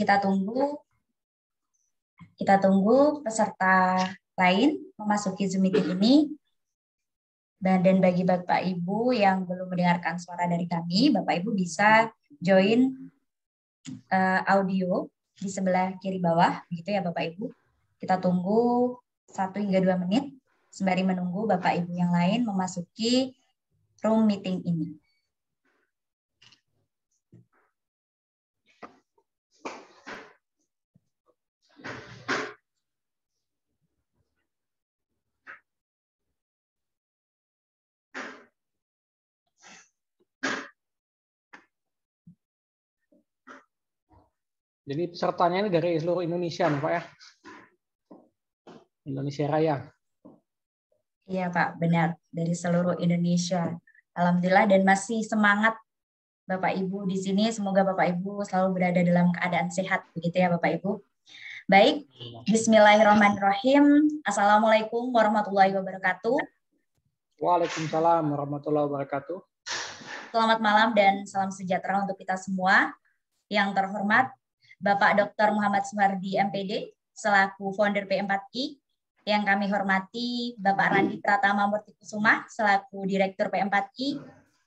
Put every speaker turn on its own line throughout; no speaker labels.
Kita tunggu peserta lain memasuki Zoom meeting ini. Dan bagi Bapak Ibu yang belum mendengarkan suara dari kami, Bapak Ibu bisa join audio di sebelah kiri bawah, begitu ya Bapak Ibu. Kita tunggu 1 hingga 2 menit sembari menunggu Bapak Ibu yang lain memasuki room meeting ini.
Jadi pesertanya ini dari seluruh Indonesia nih Pak ya? Indonesia Raya.
Iya Pak, benar. Dari seluruh Indonesia. Alhamdulillah dan masih semangat Bapak Ibu di sini. Semoga Bapak Ibu selalu berada dalam keadaan sehat. Begitu ya Bapak Ibu. Baik, bismillahirrahmanirrahim. Assalamualaikum warahmatullahi wabarakatuh.
Waalaikumsalam warahmatullahi wabarakatuh.
Selamat malam dan salam sejahtera untuk kita semua. Yang terhormat, Bapak Dr. Muhammad Suhardi, MPD, selaku founder P4I. Yang kami hormati, Bapak Randi Pratama Murtikusuma, selaku Direktur P4I.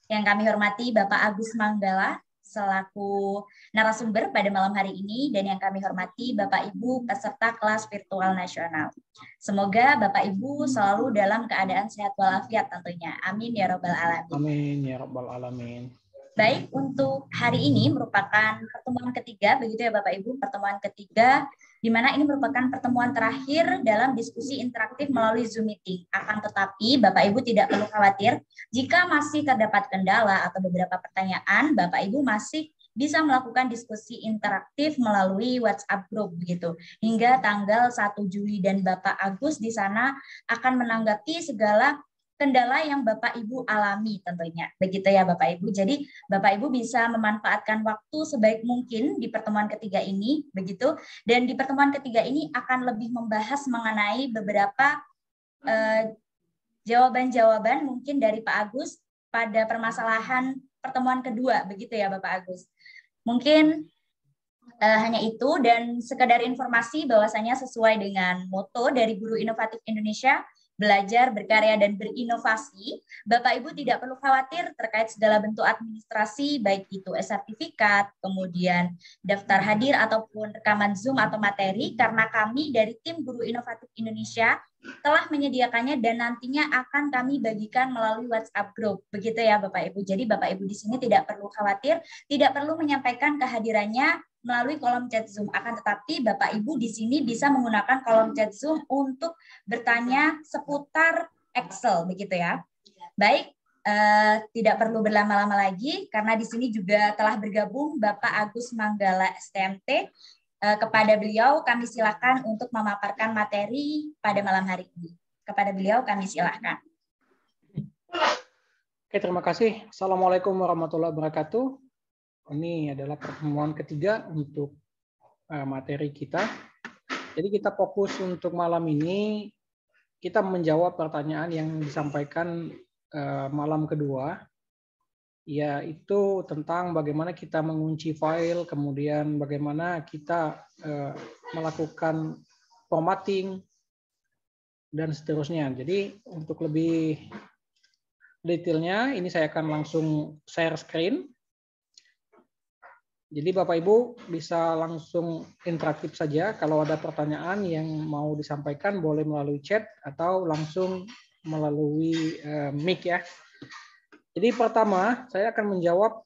Yang kami hormati, Bapak Agus Manggala, selaku narasumber pada malam hari ini. Dan yang kami hormati, Bapak Ibu peserta kelas virtual nasional. Semoga Bapak Ibu selalu dalam keadaan sehat walafiat tentunya. Amin ya Rabbal Alamin.
Amin ya Rabbal Alamin.
Baik, untuk hari ini merupakan pertemuan ketiga, begitu ya Bapak Ibu, pertemuan ketiga, di mana ini merupakan pertemuan terakhir dalam diskusi interaktif melalui Zoom Meeting. Akan tetapi, Bapak Ibu tidak perlu khawatir, jika masih terdapat kendala atau beberapa pertanyaan, Bapak Ibu masih bisa melakukan diskusi interaktif melalui WhatsApp Group, begitu. Hingga tanggal 1 Juli dan Bapak Agus di sana akan menanggapi segala kendala yang Bapak Ibu alami tentunya. Begitu ya Bapak Ibu. Jadi Bapak Ibu bisa memanfaatkan waktu sebaik mungkin di pertemuan ketiga ini, begitu. Dan di pertemuan ketiga ini akan lebih membahas mengenai beberapa jawaban-jawaban mungkin dari Pak Agus pada permasalahan pertemuan kedua, begitu ya Bapak Agus. Mungkin hanya itu dan sekedar informasi bahwasanya sesuai dengan moto dari Guru Inovatif Indonesia, belajar, berkarya, dan berinovasi, Bapak Ibu tidak perlu khawatir terkait segala bentuk administrasi, baik itu sertifikat, kemudian daftar hadir, ataupun rekaman Zoom atau materi, karena kami dari tim Guru Inovatif Indonesia telah menyediakannya dan nantinya akan kami bagikan melalui WhatsApp Group. Begitu ya Bapak Ibu. Jadi Bapak Ibu di sini tidak perlu khawatir, tidak perlu menyampaikan kehadirannya melalui kolom chat Zoom. Akan tetapi Bapak Ibu di sini bisa menggunakan kolom chat Zoom untuk bertanya seputar Excel, begitu ya. Baik, tidak perlu berlama-lama lagi karena di sini juga telah bergabung Bapak Agus Manggala STMT. Kepada beliau kami silakan untuk memaparkan materi pada malam hari ini. Kepada beliau kami silakan.
Oke, terima kasih. Assalamualaikum warahmatullahi wabarakatuh. Ini adalah pertemuan ketiga untuk materi kita. Jadi kita fokus untuk malam ini, kita menjawab pertanyaan yang disampaikan malam kedua, yaitu tentang bagaimana kita mengunci file, kemudian bagaimana kita melakukan formatting, dan seterusnya. Jadi untuk lebih detailnya, ini saya akan langsung share screen. Jadi Bapak Ibu bisa langsung interaktif saja. Kalau ada pertanyaan yang mau disampaikan boleh melalui chat atau langsung melalui mic ya. Jadi pertama saya akan menjawab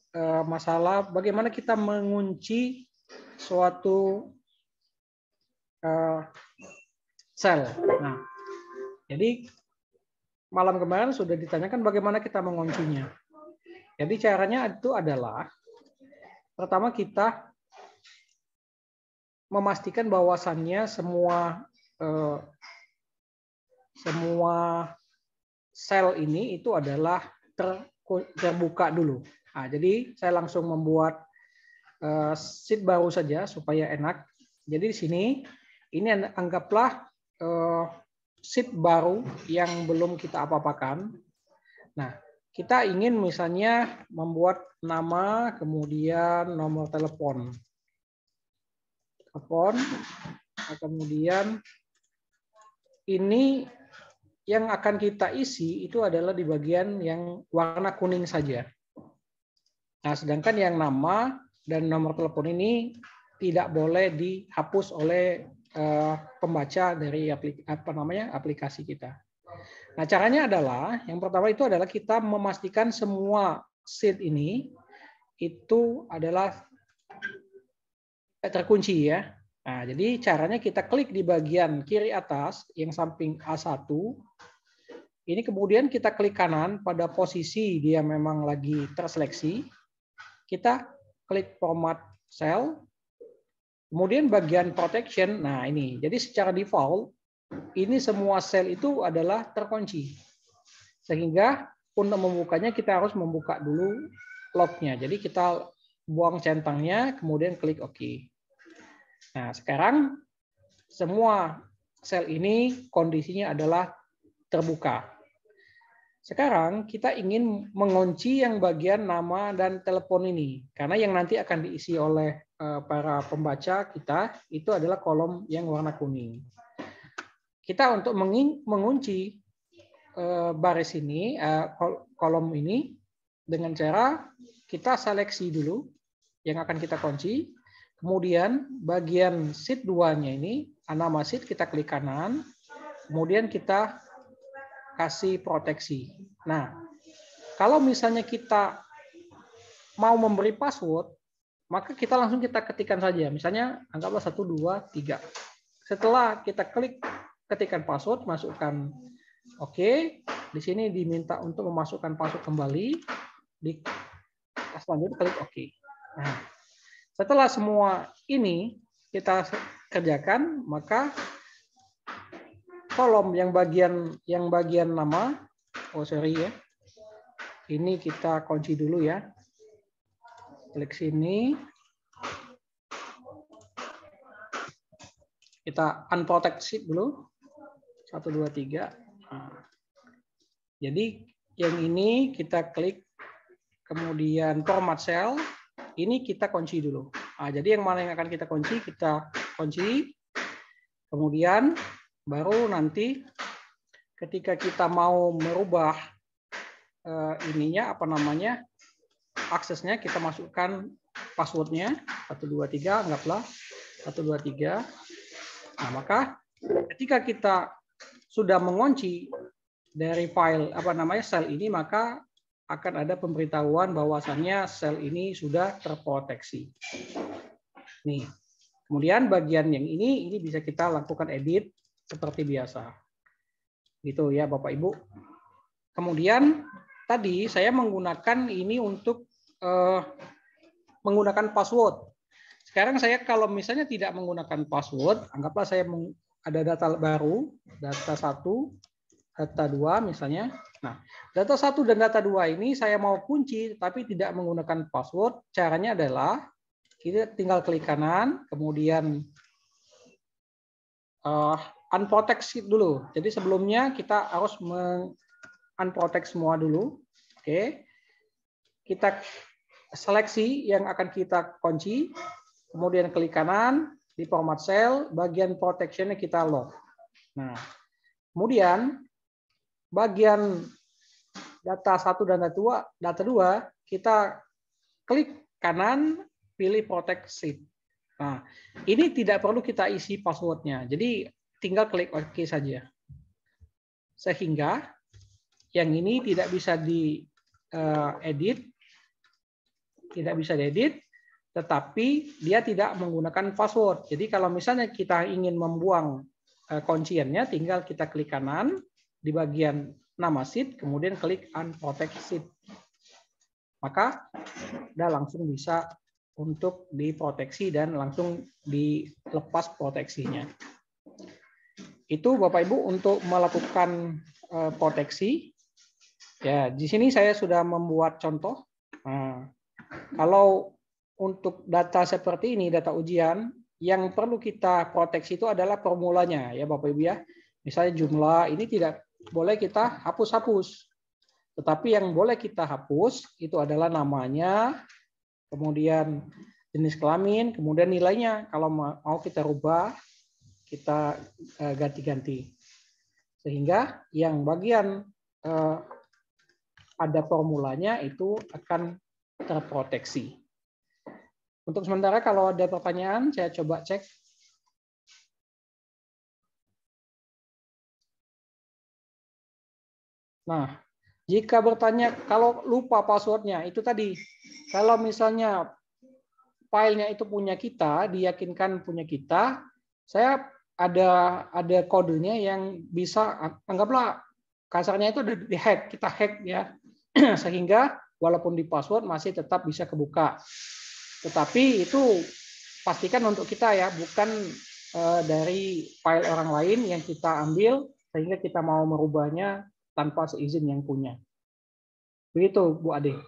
masalah bagaimana kita mengunci suatu sel. Nah, jadi malam kemarin sudah ditanyakan bagaimana kita menguncinya. Jadi caranya itu adalah pertama kita memastikan bahwasannya semua sel ini itu adalah terbuka dulu. Nah, jadi saya langsung membuat sheet baru saja supaya enak. Jadi di sini ini anggaplah sheet baru yang belum kita apa-apakan. Nah, kita ingin misalnya membuat nama, kemudian nomor telepon. telepon. Nah, kemudian ini yang akan kita isi itu adalah di bagian yang warna kuning saja. Nah, sedangkan yang nama dan nomor telepon ini tidak boleh dihapus oleh pembaca dari aplikasi kita. Nah, caranya adalah yang pertama itu adalah kita memastikan semua sheet ini itu adalah terkunci ya. Nah, jadi caranya kita klik di bagian kiri atas yang samping A1. Ini kemudian kita klik kanan pada posisi dia memang lagi terseleksi. Kita klik format cell. Kemudian bagian protection. Nah, ini. Jadi secara default ini semua sel itu adalah terkunci. Sehingga untuk membukanya kita harus membuka dulu locknya. Jadi kita buang centangnya, kemudian klik OK. Nah, sekarang semua sel ini kondisinya adalah terbuka. Sekarang kita ingin mengunci yang bagian nama dan telepon ini. Karena yang nanti akan diisi oleh para pembaca kita itu adalah kolom yang warna kuning. Kita untuk mengunci baris ini, kolom ini, dengan cara kita seleksi dulu yang akan kita kunci. Kemudian bagian sheet 2-nya ini, nama sheet kita klik kanan. Kemudian kita kasih proteksi. Nah, kalau misalnya kita mau memberi password, maka kita langsung kita ketikkan saja. Misalnya anggaplah 1, 2, 3. Setelah kita klik ketikkan password, masukkan OK. Di sini diminta untuk memasukkan password kembali. Di selanjutnya klik OK. Nah, setelah semua ini kita kerjakan, maka kolom yang bagian nama, ini kita kunci dulu ya. Klik sini. Kita unprotect sheet dulu. 1, 2, 3. Nah. Jadi yang ini kita klik, kemudian format cell. Ini kita kunci dulu. Nah, jadi yang mana yang akan kita kunci. Kemudian baru nanti ketika kita mau merubah aksesnya, kita masukkan passwordnya 1, 2, 3, anggaplah 1, 2, 3. Nah, maka ketika kita sudah mengunci dari file sel ini, maka akan ada pemberitahuan bahwasannya sel ini sudah terproteksi. Nih. Kemudian bagian yang ini bisa kita lakukan edit seperti biasa. Gitu ya Bapak Ibu. Kemudian tadi saya menggunakan ini untuk menggunakan password. Sekarang saya kalau misalnya tidak menggunakan password, anggaplah saya ada data baru, data 1, data 2 misalnya. Nah, data 1 dan data 2 ini saya mau kunci tapi tidak menggunakan password. Caranya adalah kita tinggal klik kanan, kemudian unprotect sheet dulu. Jadi sebelumnya kita harus unprotect semua dulu. Oke. Kita seleksi yang akan kita kunci, kemudian klik kanan di format cell, bagian protection-nya kita lock. Nah, kemudian bagian data 1 dan data 2 kita klik kanan, pilih protect sheet. Nah, ini tidak perlu kita isi passwordnya. Jadi tinggal klik OK saja. Sehingga yang ini tidak bisa diedit, tetapi dia tidak menggunakan password. Jadi kalau misalnya kita ingin membuang kunciannya, tinggal kita klik kanan di bagian nama sheet, kemudian klik unprotect sheet. Maka udah langsung bisa untuk diproteksi dan langsung dilepas proteksinya. Itu Bapak Ibu untuk melakukan proteksi. Ya, di sini saya sudah membuat contoh. Nah, kalau untuk data seperti ini, data ujian, yang perlu kita proteksi itu adalah formulanya, ya Bapak Ibu ya. Misalnya jumlah, ini tidak boleh kita hapus-hapus. Tetapi yang boleh kita hapus itu adalah namanya, kemudian jenis kelamin, kemudian nilainya kalau mau kita rubah, kita ganti-ganti. Sehingga yang bagian ada formulanya itu akan terproteksi. Untuk sementara kalau ada pertanyaan, saya coba cek. Nah, jika bertanya kalau lupa passwordnya, itu tadi. Kalau misalnya filenya itu punya kita, diyakinkan punya kita, saya ada kodenya yang bisa, anggaplah kasarnya itu udah dihack, kita hack ya, sehingga walaupun di password masih tetap bisa kebuka. Tetapi itu pastikan untuk kita ya, bukan dari file orang lain yang kita ambil sehingga kita mau merubahnya tanpa seizin yang punya. Begitu, Bu Ade.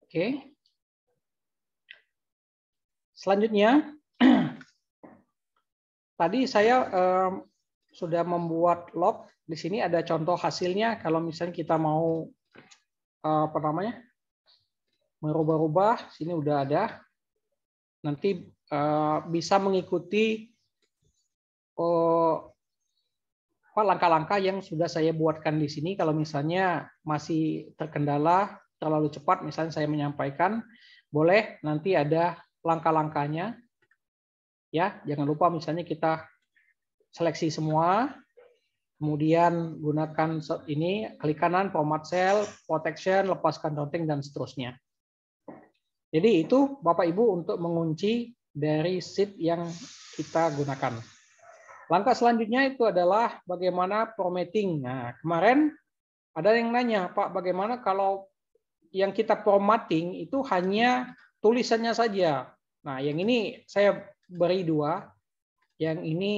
Oke. Selanjutnya, tadi saya sudah membuat log. Di sini ada contoh hasilnya. Kalau misalnya kita mau apa namanya, merubah-rubah, sini udah ada. Nanti bisa mengikuti langkah-langkah yang sudah saya buatkan di sini. Kalau misalnya masih terkendala terlalu cepat, misalnya saya menyampaikan, boleh nanti ada langkah-langkahnya. Ya, jangan lupa misalnya kita seleksi semua, kemudian gunakan ini, klik kanan, format cell, protection, lepaskan routing, dan seterusnya. Jadi itu Bapak Ibu untuk mengunci dari sheet yang kita gunakan. Langkah selanjutnya itu adalah bagaimana formatting. Nah, kemarin ada yang nanya, Pak, bagaimana kalau yang kita formatting itu hanya tulisannya saja. Nah, yang ini saya beri dua. Yang ini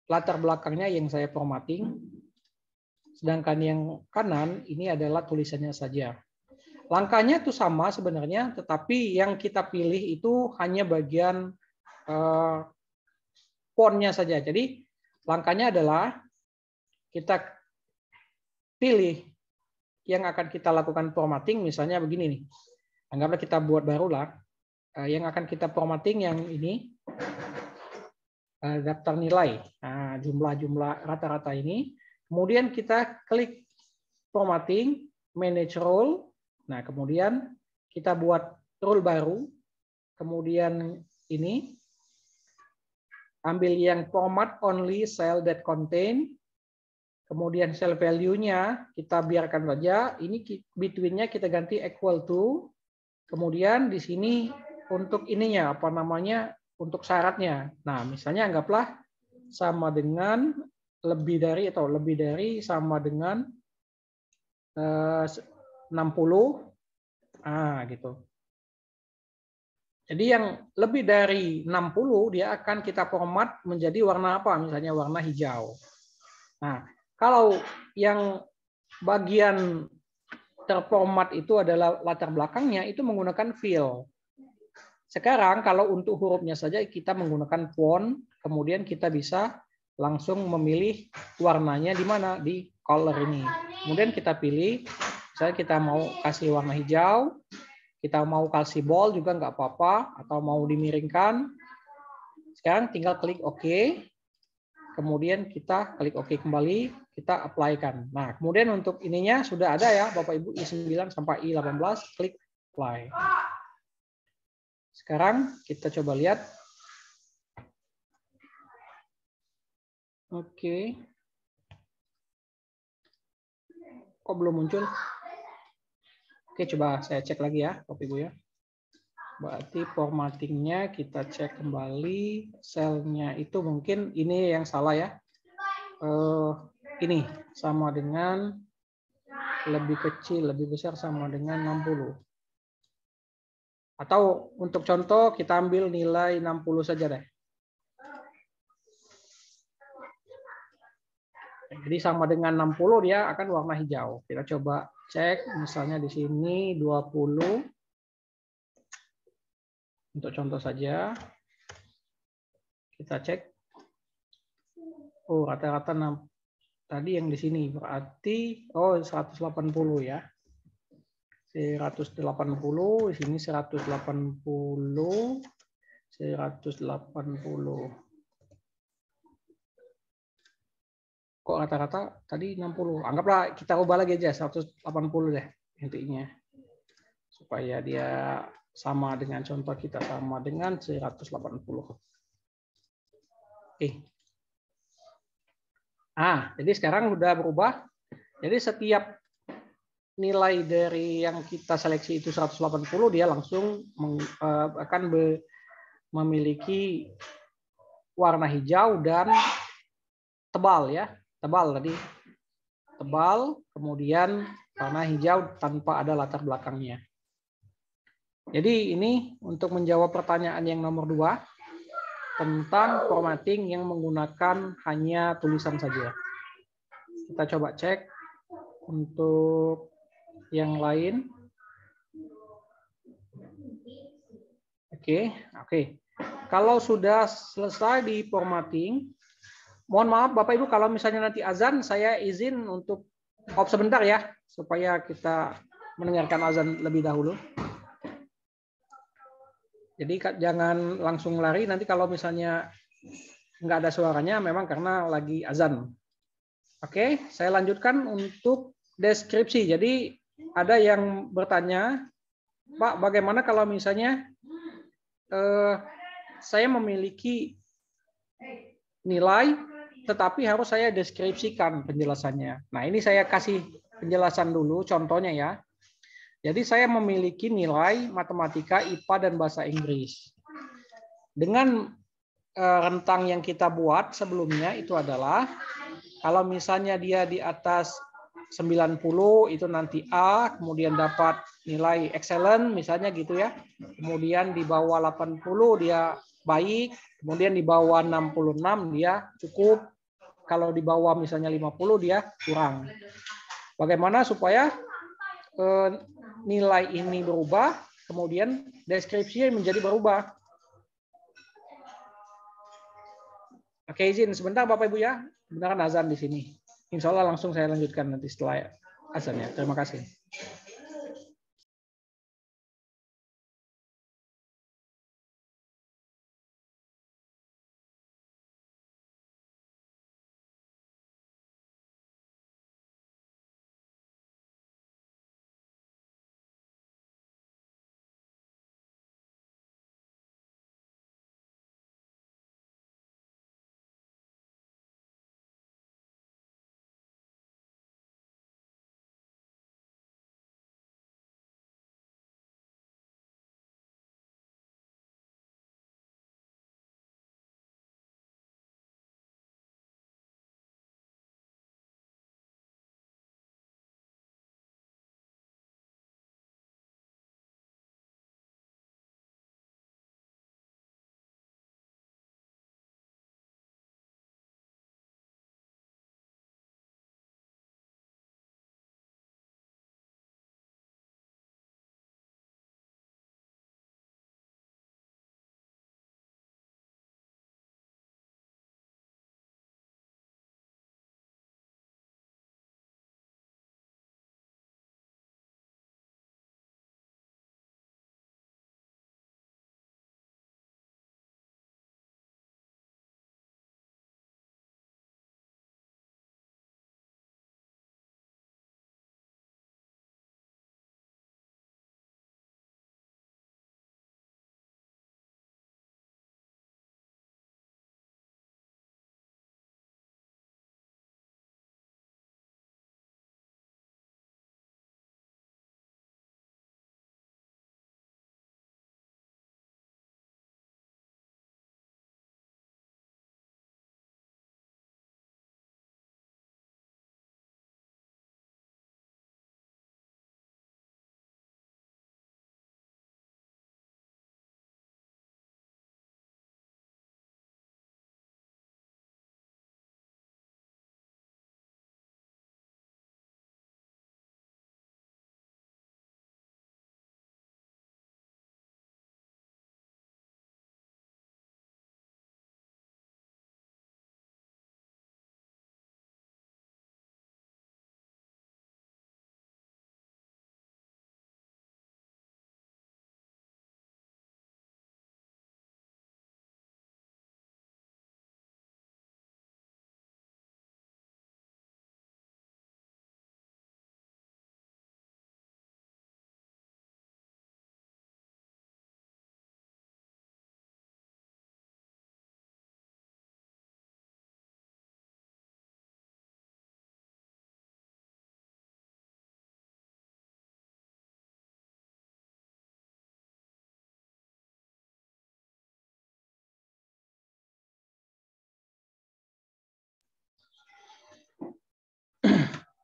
latar belakangnya yang saya formatting. Sedangkan yang kanan ini adalah tulisannya saja. Langkahnya itu sama sebenarnya, tetapi yang kita pilih itu hanya bagian fontnya saja. Jadi langkahnya adalah kita pilih yang akan kita lakukan formatting, misalnya begini nih. Anggaplah kita buat barulah. Yang akan kita formatting yang ini, daftar nilai. Nah, jumlah-jumlah rata-rata ini. Kemudian kita klik formatting, manage role. Nah, kemudian kita buat role baru. Kemudian ini, ambil yang format only cell that contain. Kemudian cell value-nya kita biarkan saja. Ini between-nya kita ganti equal to. Kemudian di sini untuk ininya, apa namanya, untuk syaratnya. Nah, misalnya anggaplah sama dengan lebih dari sama dengan 60. Gitu. Jadi yang lebih dari 60 dia akan kita format menjadi warna apa? Misalnya warna hijau. Nah, kalau yang bagian terformat itu adalah latar belakangnya, itu menggunakan fill. Sekarang kalau untuk hurufnya saja kita menggunakan font, kemudian kita bisa langsung memilih warnanya di mana, di color ini. Kemudian kita pilih, misalnya kita mau kasih warna hijau, kita mau kasih bold juga nggak apa-apa, atau mau dimiringkan. Sekarang tinggal klik OK. Kemudian kita klik OK kembali, kita apply-kan. Nah, kemudian untuk ininya sudah ada ya, Bapak Ibu, I9 sampai I18, klik apply. Sekarang kita coba lihat. Oke. Kok belum muncul? Oke, coba saya cek lagi ya, Bapak Ibu ya. Berarti formattingnya kita cek kembali. Selnya itu mungkin ini yang salah ya. Ini sama dengan lebih kecil, lebih besar sama dengan 60. Atau untuk contoh kita ambil nilai 60 saja deh. Jadi sama dengan 60 dia akan warna hijau. Kita coba cek misalnya di sini 20. Untuk contoh saja. Kita cek. Oh, rata-rata tadi yang di sini berarti 180 ya. 180, di sini 180, 180. Kok rata-rata tadi 60? Anggaplah kita ubah lagi aja 180 deh intinya. Supaya dia sama dengan contoh kita, sama dengan 180. Oke. Jadi sekarang udah berubah. Jadi setiap nilai dari yang kita seleksi itu 180, dia langsung akan memiliki warna hijau dan tebal ya. Tebal tadi. Tebal, kemudian warna hijau tanpa ada latar belakangnya. Jadi ini untuk menjawab pertanyaan yang nomor 2 tentang formatting yang menggunakan hanya tulisan saja. Kita coba cek untuk yang lain. Oke. Kalau sudah selesai di formatting, mohon maaf Bapak Ibu kalau misalnya nanti azan, saya izin untuk off sebentar ya, supaya kita mendengarkan azan lebih dahulu. Jadi jangan langsung lari, nanti kalau misalnya nggak ada suaranya, memang karena lagi azan. Oke, saya lanjutkan untuk deskripsi. Jadi ada yang bertanya, Pak, bagaimana kalau misalnya saya memiliki nilai, tetapi harus saya deskripsikan penjelasannya. Nah, ini saya kasih penjelasan dulu, contohnya ya. Jadi saya memiliki nilai matematika, IPA, dan bahasa Inggris. Dengan rentang yang kita buat sebelumnya itu adalah, kalau misalnya dia di atas 90 itu nanti A, kemudian dapat nilai excellent misalnya gitu ya. Kemudian di bawah 80 dia baik, kemudian di bawah 66 dia cukup, kalau di bawah misalnya 50 dia kurang. Bagaimana supaya nilai ini berubah, kemudian deskripsinya menjadi berubah. Oke, izin sebentar Bapak Ibu ya. Beneran azan di sini. Insya Allah langsung saya lanjutkan nanti setelah azannya. Terima kasih.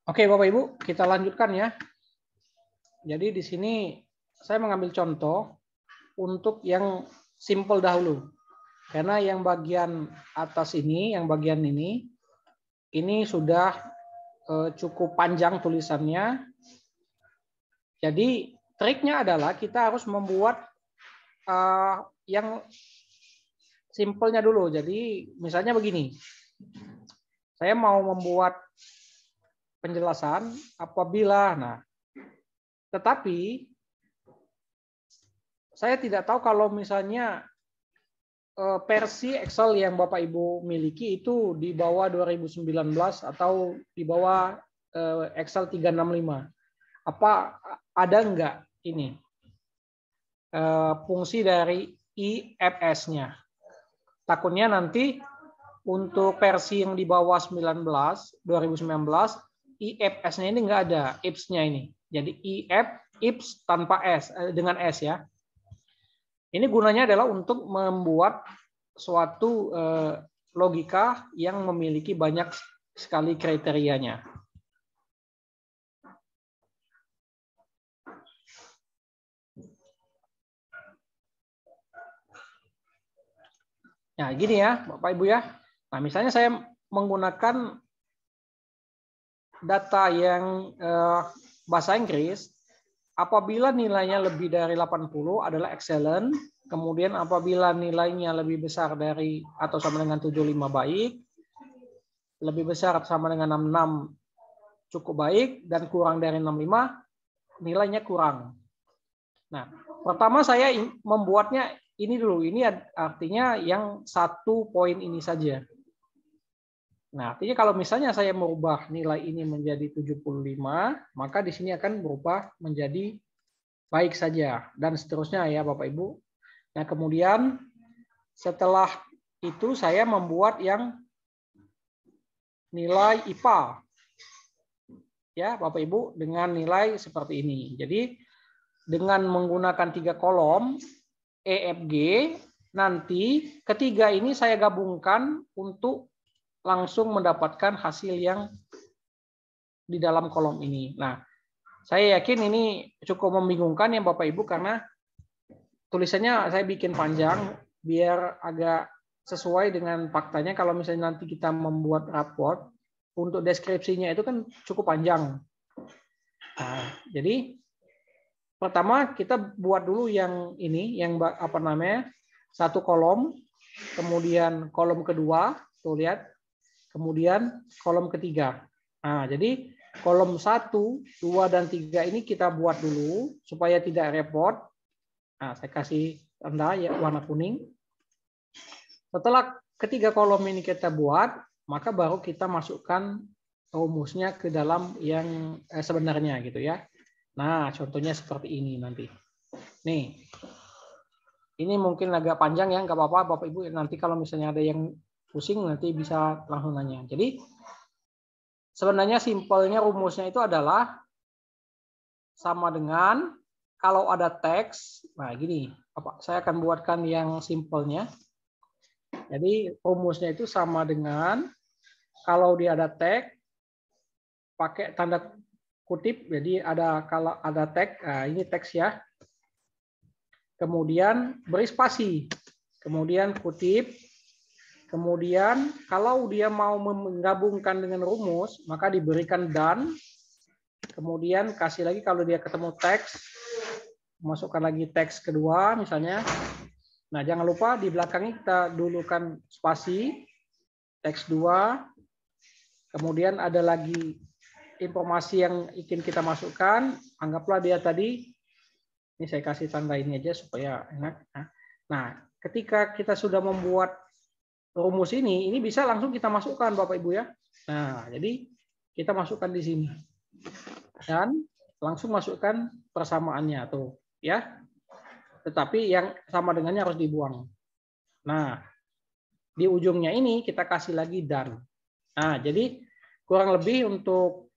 Oke, Bapak Ibu, kita lanjutkan ya. Jadi di sini saya mengambil contoh untuk yang simple dahulu. Karena yang bagian atas ini, yang bagian ini sudah cukup panjang tulisannya. Jadi triknya adalah kita harus membuat yang simpelnya dulu. Jadi misalnya begini. Saya mau membuat penjelasan apabila, tetapi saya tidak tahu kalau misalnya versi Excel yang Bapak Ibu miliki itu di bawah 2019 atau di bawah Excel 365. Apa ada enggak ini fungsi dari IFS-nya? Takutnya nanti untuk versi yang di bawah 2019, IFS-nya ini enggak ada, IFS-nya ini. Jadi IFS tanpa S, dengan S ya. Ini gunanya adalah untuk membuat suatu logika yang memiliki banyak sekali kriterianya. Nah, gini ya, Bapak Ibu ya. Nah, misalnya saya menggunakan data yang bahasa Inggris, apabila nilainya lebih dari 80 adalah excellent, kemudian apabila nilainya lebih besar dari atau sama dengan 75 baik, lebih besar sama dengan 66 cukup baik, dan kurang dari 65 nilainya kurang. Nah, pertama saya membuatnya ini dulu. Ini artinya yang 1 poin ini saja. Nah, artinya kalau misalnya saya merubah nilai ini menjadi 75, maka di sini akan berubah menjadi baik saja, dan seterusnya ya Bapak Ibu. Nah, kemudian setelah itu saya membuat yang nilai IPA. Ya, Bapak Ibu, dengan nilai seperti ini. Jadi, dengan menggunakan 3 kolom, EFG, nanti ketiga ini saya gabungkan untuk langsung mendapatkan hasil yang di dalam kolom ini. Nah, saya yakin ini cukup membingungkan ya Bapak Ibu, karena tulisannya saya bikin panjang biar agak sesuai dengan faktanya. Kalau misalnya nanti kita membuat raport, untuk deskripsinya itu kan cukup panjang. Nah, jadi pertama kita buat dulu yang ini, yang apa namanya, 1 kolom, kemudian kolom kedua, tuh lihat, kemudian kolom ketiga. Nah, jadi kolom 1, 2, dan 3 ini kita buat dulu supaya tidak repot. Nah, saya kasih tanda ya warna kuning. Setelah ketiga kolom ini kita buat, maka baru kita masukkan rumusnya ke dalam yang sebenarnya gitu ya. Nah, contohnya seperti ini nanti. Nih, ini mungkin agak panjang ya, nggak apa-apa Bapak Ibu. Nanti kalau misalnya ada yang pusing nanti bisa langsung nanya. Jadi sebenarnya simpelnya rumusnya itu adalah sama dengan kalau ada teks. Nah, gini, saya akan buatkan yang simpelnya. Jadi rumusnya itu sama dengan kalau dia ada tag, pakai tanda kutip. Jadi kalau ada tag, nah ini teks ya. Kemudian beri spasi, kemudian kutip. Kemudian kalau dia mau menggabungkan dengan rumus, maka diberikan dan. Kemudian kasih lagi kalau dia ketemu teks, masukkan lagi teks kedua misalnya. Nah, jangan lupa di belakangnya kita dulukan spasi, teks 2, kemudian ada lagi informasi yang ingin kita masukkan, anggaplah dia tadi, ini saya kasih tanda ini aja supaya enak. Nah, ketika kita sudah membuat rumus ini bisa langsung kita masukkan Bapak Ibu ya. Nah, jadi kita masukkan di sini. Dan langsung masukkan persamaannya tuh, ya. Tetapi yang sama dengannya harus dibuang. Nah, di ujungnya ini kita kasih lagi dan. Nah, jadi kurang lebih untuk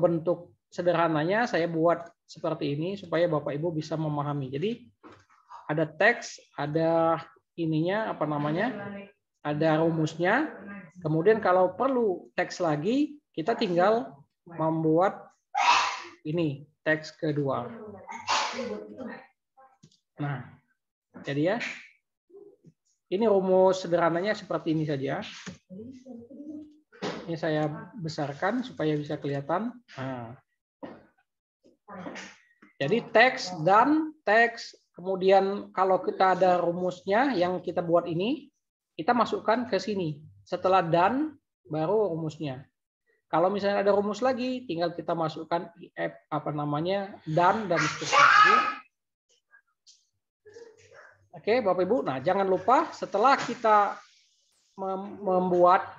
bentuk sederhananya saya buat seperti ini supaya Bapak Ibu bisa memahami. Jadi ada teks, ada ininya apa namanya? Ada rumusnya. Kemudian kalau perlu teks lagi, kita tinggal membuat ini teks kedua. Nah, jadi ya, ini rumus sederhananya seperti ini saja. Ini saya besarkan supaya bisa kelihatan. Nah. Jadi teks dan teks, kemudian kalau kita ada rumusnya yang kita buat ini, kita masukkan ke sini. Setelah dan, baru rumusnya. Kalau misalnya ada rumus lagi, tinggal kita masukkan dan seterusnya. Oke, Bapak Ibu. Nah, jangan lupa setelah kita membuat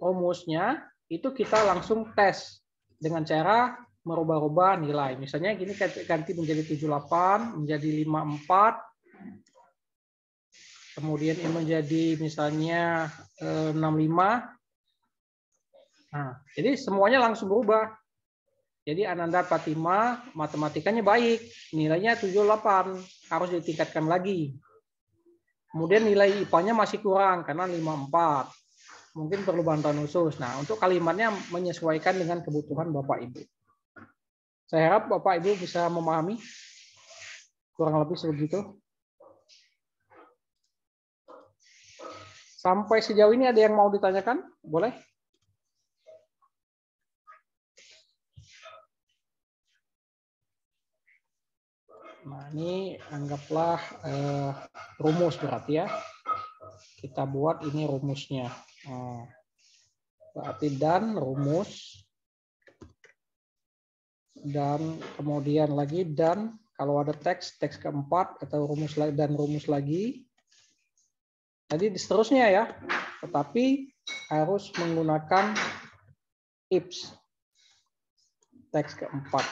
rumusnya, itu kita langsung tes dengan cara merubah-rubah nilai. Misalnya gini, ganti menjadi 78, menjadi 54, kemudian ini menjadi misalnya 65. Nah, jadi semuanya langsung berubah. Jadi Ananda Fatima matematikanya baik, nilainya 78, harus ditingkatkan lagi. Kemudian nilai IPA-nya masih kurang karena 54. Mungkin perlu bantuan khusus. Nah, untuk kalimatnya menyesuaikan dengan kebutuhan Bapak Ibu. Saya harap Bapak Ibu bisa memahami kurang lebih sebegitu. Sampai sejauh ini ada yang mau ditanyakan? Boleh? Nah, ini anggaplah rumus berarti ya. Kita buat ini rumusnya. Berarti dan rumus. Dan kemudian lagi dan kalau ada teks keempat atau rumus dan rumus lagi. Jadi seterusnya ya. Tetapi harus menggunakan ifs. Teks keempat.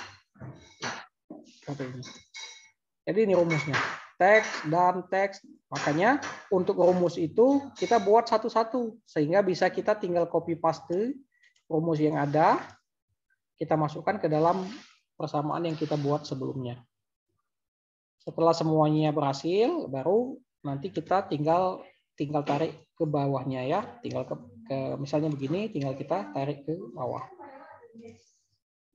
Jadi ini rumusnya. Teks dan teks. Makanya untuk rumus itu kita buat satu-satu. Sehingga bisa kita tinggal copy paste rumus yang ada. Kita masukkan ke dalam persamaan yang kita buat sebelumnya. Setelah semuanya berhasil, baru nanti kita tinggal tarik ke bawahnya ya. Tinggal ke misalnya begini, tinggal kita tarik ke bawah.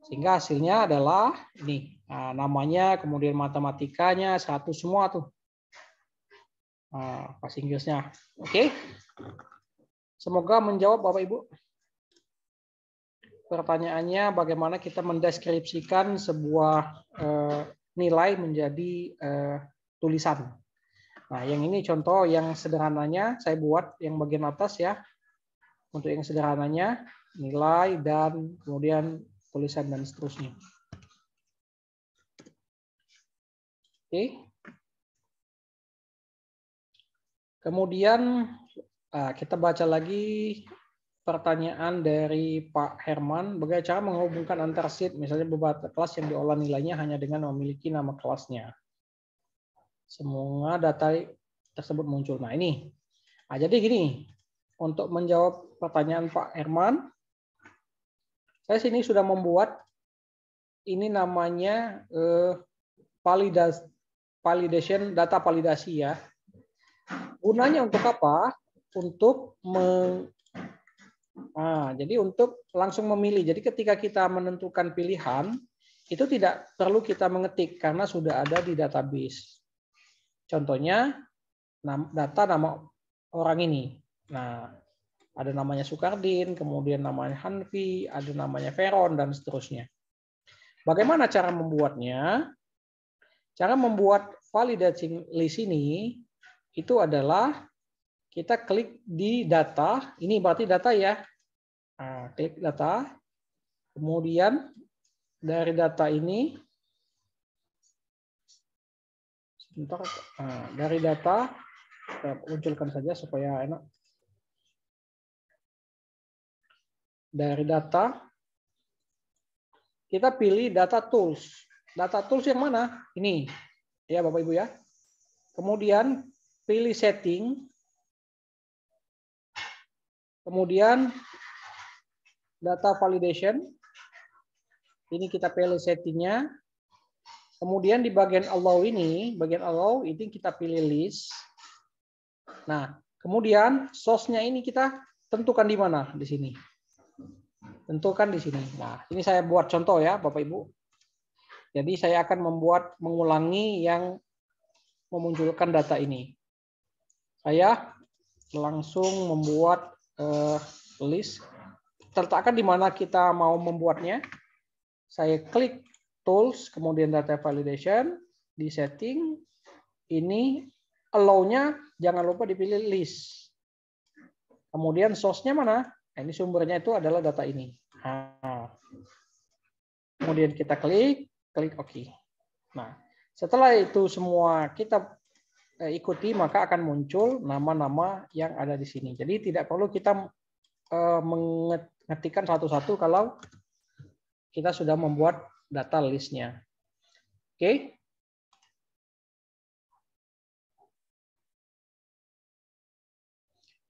Sehingga hasilnya adalah ini. Nah, namanya, kemudian matematikanya, 100 semua tuh. Nah, bahasa Inggrisnya. Oke. Semoga menjawab Bapak Ibu. Pertanyaannya bagaimana kita mendeskripsikan sebuah nilai menjadi tulisan. Nah, yang ini contoh yang sederhananya saya buat yang bagian atas ya. Untuk yang sederhananya nilai dan kemudian tulisan dan seterusnya. Oke. Kemudian kita baca lagi pertanyaan dari Pak Herman. Bagaimana cara menghubungkan antar sheet, misalnya beberapa kelas yang diolah nilainya hanya dengan memiliki nama kelasnya. Semua data tersebut muncul. Nah ini. Nah, jadi gini, untuk menjawab pertanyaan Pak Herman, saya sini sudah membuat ini namanya validation, data validasi ya. Gunanya untuk apa? Untuk jadi untuk langsung memilih. Jadi ketika kita menentukan pilihan, itu tidak perlu kita mengetik karena sudah ada di database. Contohnya data nama orang ini. Nah, ada namanya Sukardin, kemudian namanya Hanfi, ada namanya Veron dan seterusnya. Bagaimana cara membuatnya? Cara membuat validasi list ini itu adalah kita klik di data, ini berarti data ya. Nah, klik data, kemudian dari data ini, sebentar, dari data, kita munculkan saja supaya enak. Dari data, kita pilih data tools. Data tools yang mana? Ini, ya Bapak Ibu ya. Kemudian pilih setting. Kemudian data validation. Ini kita pilih settingnya. Kemudian di bagian allow ini, kita pilih list. Nah, kemudian source-nya ini kita tentukan di mana di sini. tentukan di sini. Nah, ini saya buat contoh ya, Bapak Ibu. Jadi saya akan mengulangi yang memunculkan data ini. Saya langsung membuat list. Terletakkan di mana kita mau membuatnya. Saya klik Tools, kemudian Data Validation, di setting. Ini allow-nya jangan lupa dipilih list. Kemudian source-nya mana? Nah, ini sumbernya itu adalah data ini. Nah, kemudian kita klik OK. Nah, setelah itu semua kita ikuti, maka akan muncul nama-nama yang ada di sini. Jadi tidak perlu kita mengetikkan satu-satu kalau kita sudah membuat data list-nya. Oke.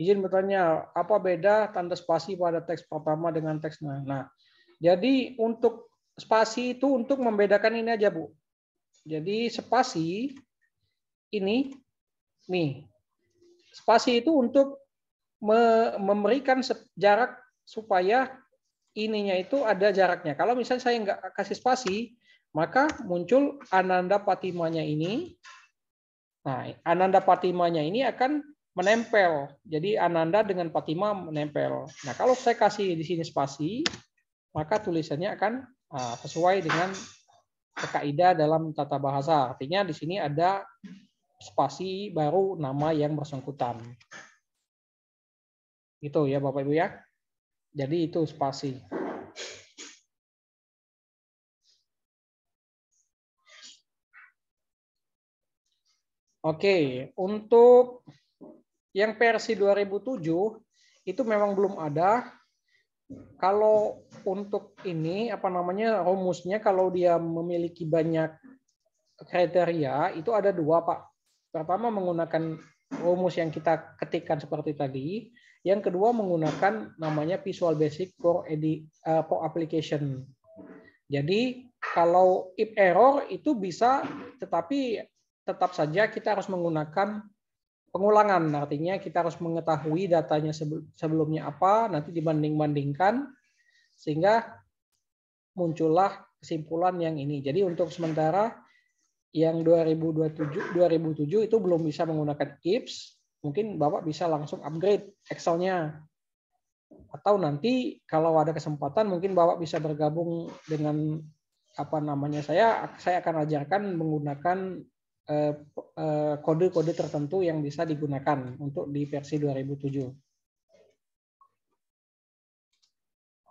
Izin bertanya, apa beda tanda spasi pada teks pertama dengan teks? Nah, jadi untuk spasi itu untuk membedakan ini aja, Bu. Jadi spasi ini, nih, spasi itu untuk memberikan jarak supaya ininya itu ada jaraknya. Kalau misalnya saya nggak kasih spasi, maka muncul Ananda Patimanya ini. Nah, Ananda Patimanya ini akan menempel. Jadi Ananda dengan Patima menempel. Nah, kalau saya kasih di sini spasi, maka tulisannya akan sesuai dengan kaidah dalam tata bahasa. Artinya di sini ada spasi baru nama yang bersangkutan. Itu ya Bapak Ibu ya. Jadi itu spasi. Oke, untuk yang versi 2007 itu memang belum ada. Kalau untuk ini apa namanya rumusnya, kalau dia memiliki banyak kriteria itu ada dua, Pak. Pertama menggunakan rumus yang kita ketikkan seperti tadi. Yang kedua menggunakan namanya Visual Basic for application. Jadi kalau if error itu bisa, tetapi tetap saja kita harus menggunakan pengulangan, artinya kita harus mengetahui datanya sebelumnya apa, nanti dibanding-bandingkan sehingga muncullah kesimpulan yang ini. Jadi untuk sementara yang 2007 itu belum bisa menggunakan ifs, mungkin Bapak bisa langsung upgrade Excel-nya. Atau nanti kalau ada kesempatan mungkin Bapak bisa bergabung dengan apa namanya, saya akan ajarkan menggunakan kode-kode tertentu yang bisa digunakan untuk di versi 2007.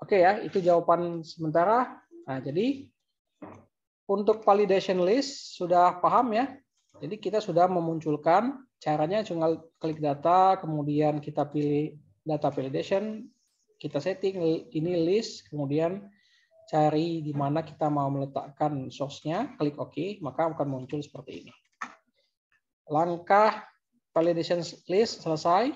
Oke ya, itu jawaban sementara. Nah, jadi untuk validation list sudah paham ya. Jadi kita sudah memunculkan, caranya cuma klik data, kemudian kita pilih data validation, kita setting ini list, kemudian cari di mana kita mau meletakkan source-nya, klik OK, maka akan muncul seperti ini. Langkah validation list selesai.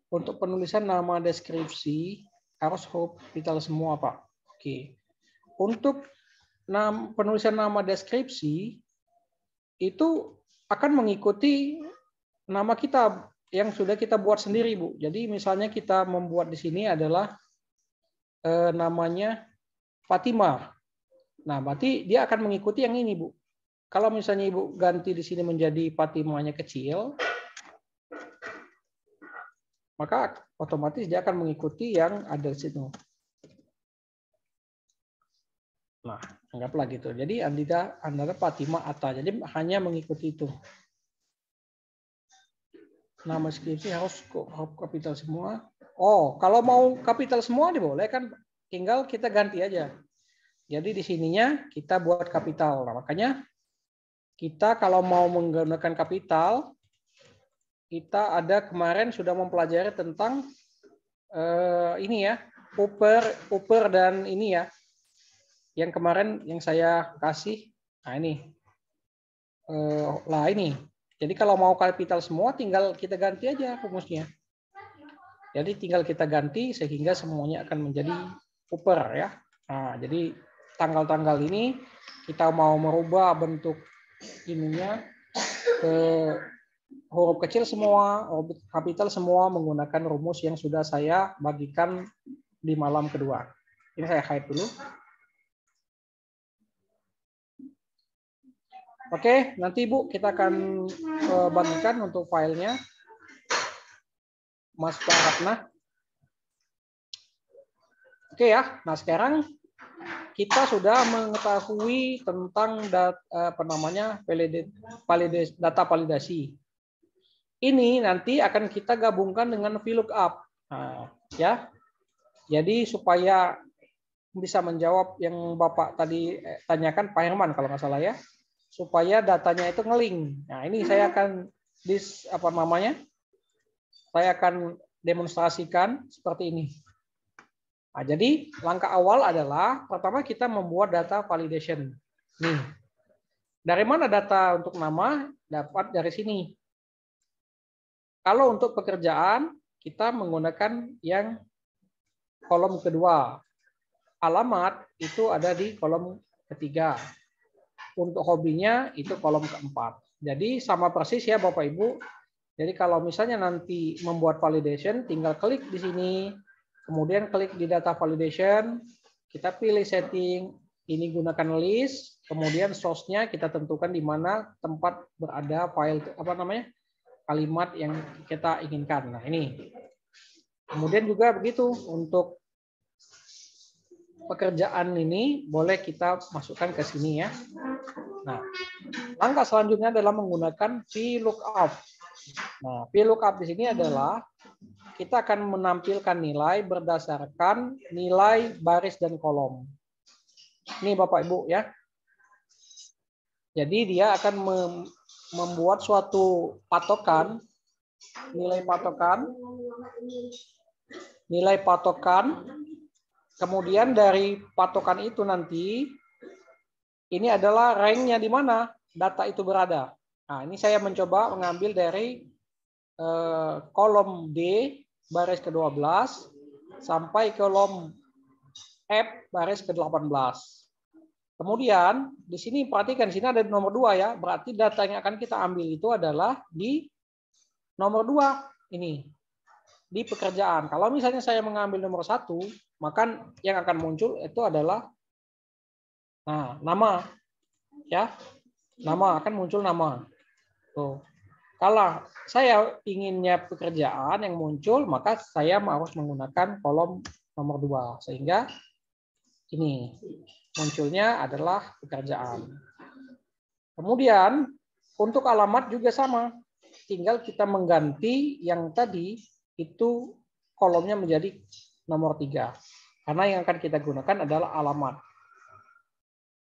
Untuk penulisan nama deskripsi harus huruf kapital semua, Pak. Oke. Untuk penulisan nama deskripsi itu akan mengikuti nama kita yang sudah kita buat sendiri, Bu. Jadi misalnya kita membuat di sini adalah namanya Fatimah. Nah, berarti dia akan mengikuti yang ini, Bu. Kalau misalnya Ibu ganti di sini menjadi Fatimahnya kecil, maka otomatis dia akan mengikuti yang ada di situ. Nah, anggaplah gitu. Jadi Anda Fatimah Atta. Jadi hanya mengikuti itu. Nama skripsi harus kapital semua. Oh, kalau mau kapital semua dibolehkan, tinggal kita ganti aja. Jadi di sininya kita buat kapital. Nah, makanya kita kalau mau menggunakan kapital, kita ada kemarin sudah mempelajari tentang ini ya, upper dan ini ya. Yang kemarin yang saya kasih, nah ini. Lah ini. Jadi kalau mau kapital semua tinggal kita ganti aja rumusnya. Jadi tinggal kita ganti sehingga semuanya akan menjadi upper ya. Nah, jadi tanggal-tanggal ini kita mau merubah bentuk ininya ke huruf kecil semua, huruf kapital semua menggunakan rumus yang sudah saya bagikan di malam kedua. Ini saya hide dulu. Oke, nanti Ibu kita akan bagikan untuk filenya. Mas Pak Ratna. Oke ya, nah sekarang kita sudah mengetahui tentang data validasi. Ini nanti akan kita gabungkan dengan VLOOKUP. Nah, ya. Jadi supaya bisa menjawab yang Bapak tadi tanyakan, Pak Herman kalau nggak salah ya, supaya datanya itu ngeling. Nah, ini saya akan saya akan demonstrasikan seperti ini. Nah, jadi langkah awal adalah pertama kita membuat data validation. Nih. Dari mana data untuk nama? Dapat dari sini. Kalau untuk pekerjaan kita menggunakan yang kolom kedua. Alamat itu ada di kolom ketiga. Untuk hobinya itu kolom keempat. Jadi sama persis ya Bapak Ibu. Jadi kalau misalnya nanti membuat validation, tinggal klik di sini, kemudian klik di data validation, kita pilih setting, ini gunakan list, kemudian source-nya kita tentukan di mana tempat berada file kalimat yang kita inginkan. Nah ini. Kemudian juga begitu untuk pekerjaan ini boleh kita masukkan ke sini ya. Nah, langkah selanjutnya adalah menggunakan VLOOKUP. Nah, VLOOKUP di sini adalah kita akan menampilkan nilai berdasarkan nilai baris dan kolom. Ini Bapak Ibu ya. Jadi dia akan membuat suatu patokan, nilai patokan. Kemudian dari patokan itu nanti ini adalah rank-nya di mana data itu berada. Nah, ini saya mencoba mengambil dari kolom D baris ke-12 sampai kolom F baris ke-18. Kemudian di sini perhatikan di sini ada nomor 2 ya. Berarti data yang akan kita ambil itu adalah di nomor 2 ini. Di pekerjaan. Kalau misalnya saya mengambil nomor 1, maka yang akan muncul itu adalah nama. Ya. Nama akan muncul nama. Tuh. Kalau saya inginnya pekerjaan yang muncul, maka saya harus menggunakan kolom nomor 2 sehingga ini munculnya adalah pekerjaan. Kemudian untuk alamat juga sama. Tinggal kita mengganti yang tadi itu kolomnya menjadi nomor 3. Karena yang akan kita gunakan adalah alamat.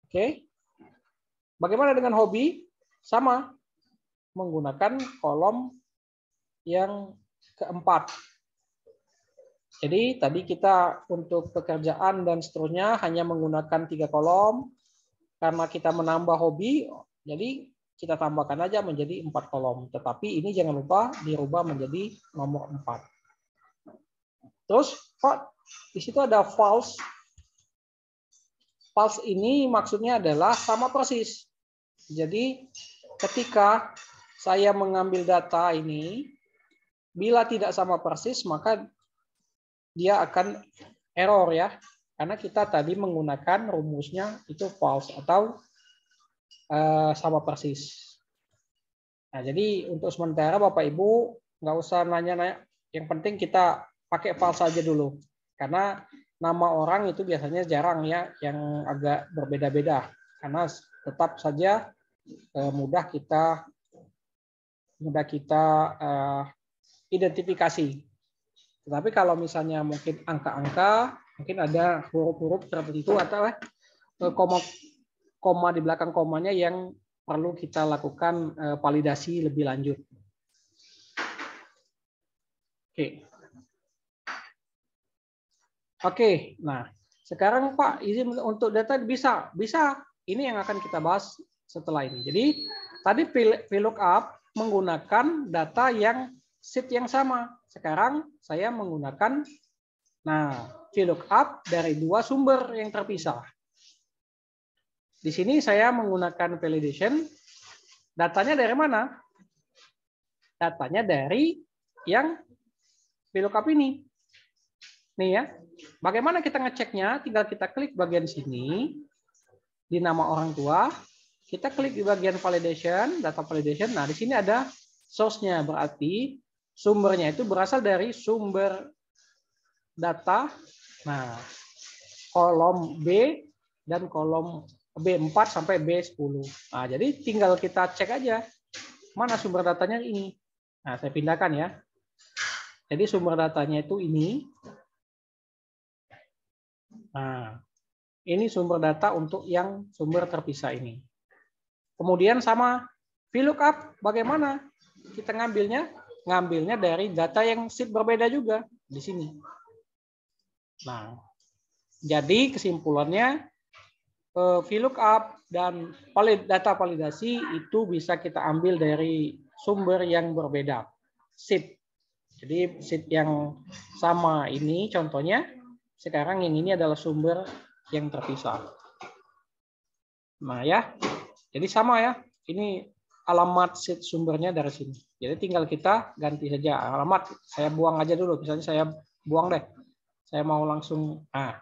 Oke. Bagaimana dengan hobi? Sama. Menggunakan kolom yang keempat. Jadi tadi kita untuk pekerjaan dan seterusnya hanya menggunakan 3 kolom. Karena kita menambah hobi, jadi kita tambahkan aja menjadi 4 kolom. Tetapi ini jangan lupa dirubah menjadi nomor 4. Terus, Pak, di situ ada false. False ini maksudnya adalah sama persis. Jadi ketika saya mengambil data ini, bila tidak sama persis, maka dia akan error ya. Karena kita tadi menggunakan rumusnya itu false atau sama persis. Nah, jadi untuk sementara Bapak Ibu nggak usah nanya-nanya. Yang penting kita pakai false saja dulu. Karena nama orang itu biasanya jarang ya yang agak berbeda-beda. Karena tetap saja mudah kita identifikasi. Tetapi kalau misalnya mungkin angka-angka, mungkin ada huruf-huruf tertentu atau koma di belakang komanya yang perlu kita lakukan validasi lebih lanjut. Oke. Nah sekarang Pak izin untuk data bisa. Ini yang akan kita bahas setelah ini. Jadi tadi VLOOKUP menggunakan data yang sheet yang sama. Sekarang saya menggunakan VLOOKUP dari 2 sumber yang terpisah. Di sini saya menggunakan validation. Datanya dari mana? datanya dari yang VLOOKUP ini. Nih ya. Bagaimana kita ngeceknya? Tinggal kita klik bagian sini di nama orang tua. Kita klik di bagian validation, data validation. Nah, di sini ada source-nya, berarti sumbernya itu berasal dari sumber data. Nah, kolom B dan kolom B4 sampai B10. Nah, jadi tinggal kita cek aja mana sumber datanya ini. Nah, saya pindahkan ya. Jadi sumber datanya itu ini. Nah, ini sumber data untuk yang sumber terpisah ini. Kemudian sama VLOOKUP, bagaimana kita ngambilnya? Ngambilnya dari data yang sheet berbeda juga di sini. Nah, jadi kesimpulannya VLOOKUP dan data validasi itu bisa kita ambil dari sumber yang berbeda. Sheet. Jadi sheet yang sama ini contohnya, sekarang yang ini adalah sumber yang terpisah. Nah ya, jadi sama ya. Ini alamat sheet sumbernya dari sini. Jadi tinggal kita ganti saja alamat. Saya buang aja dulu. Misalnya saya buang deh. Saya mau langsung. Nah,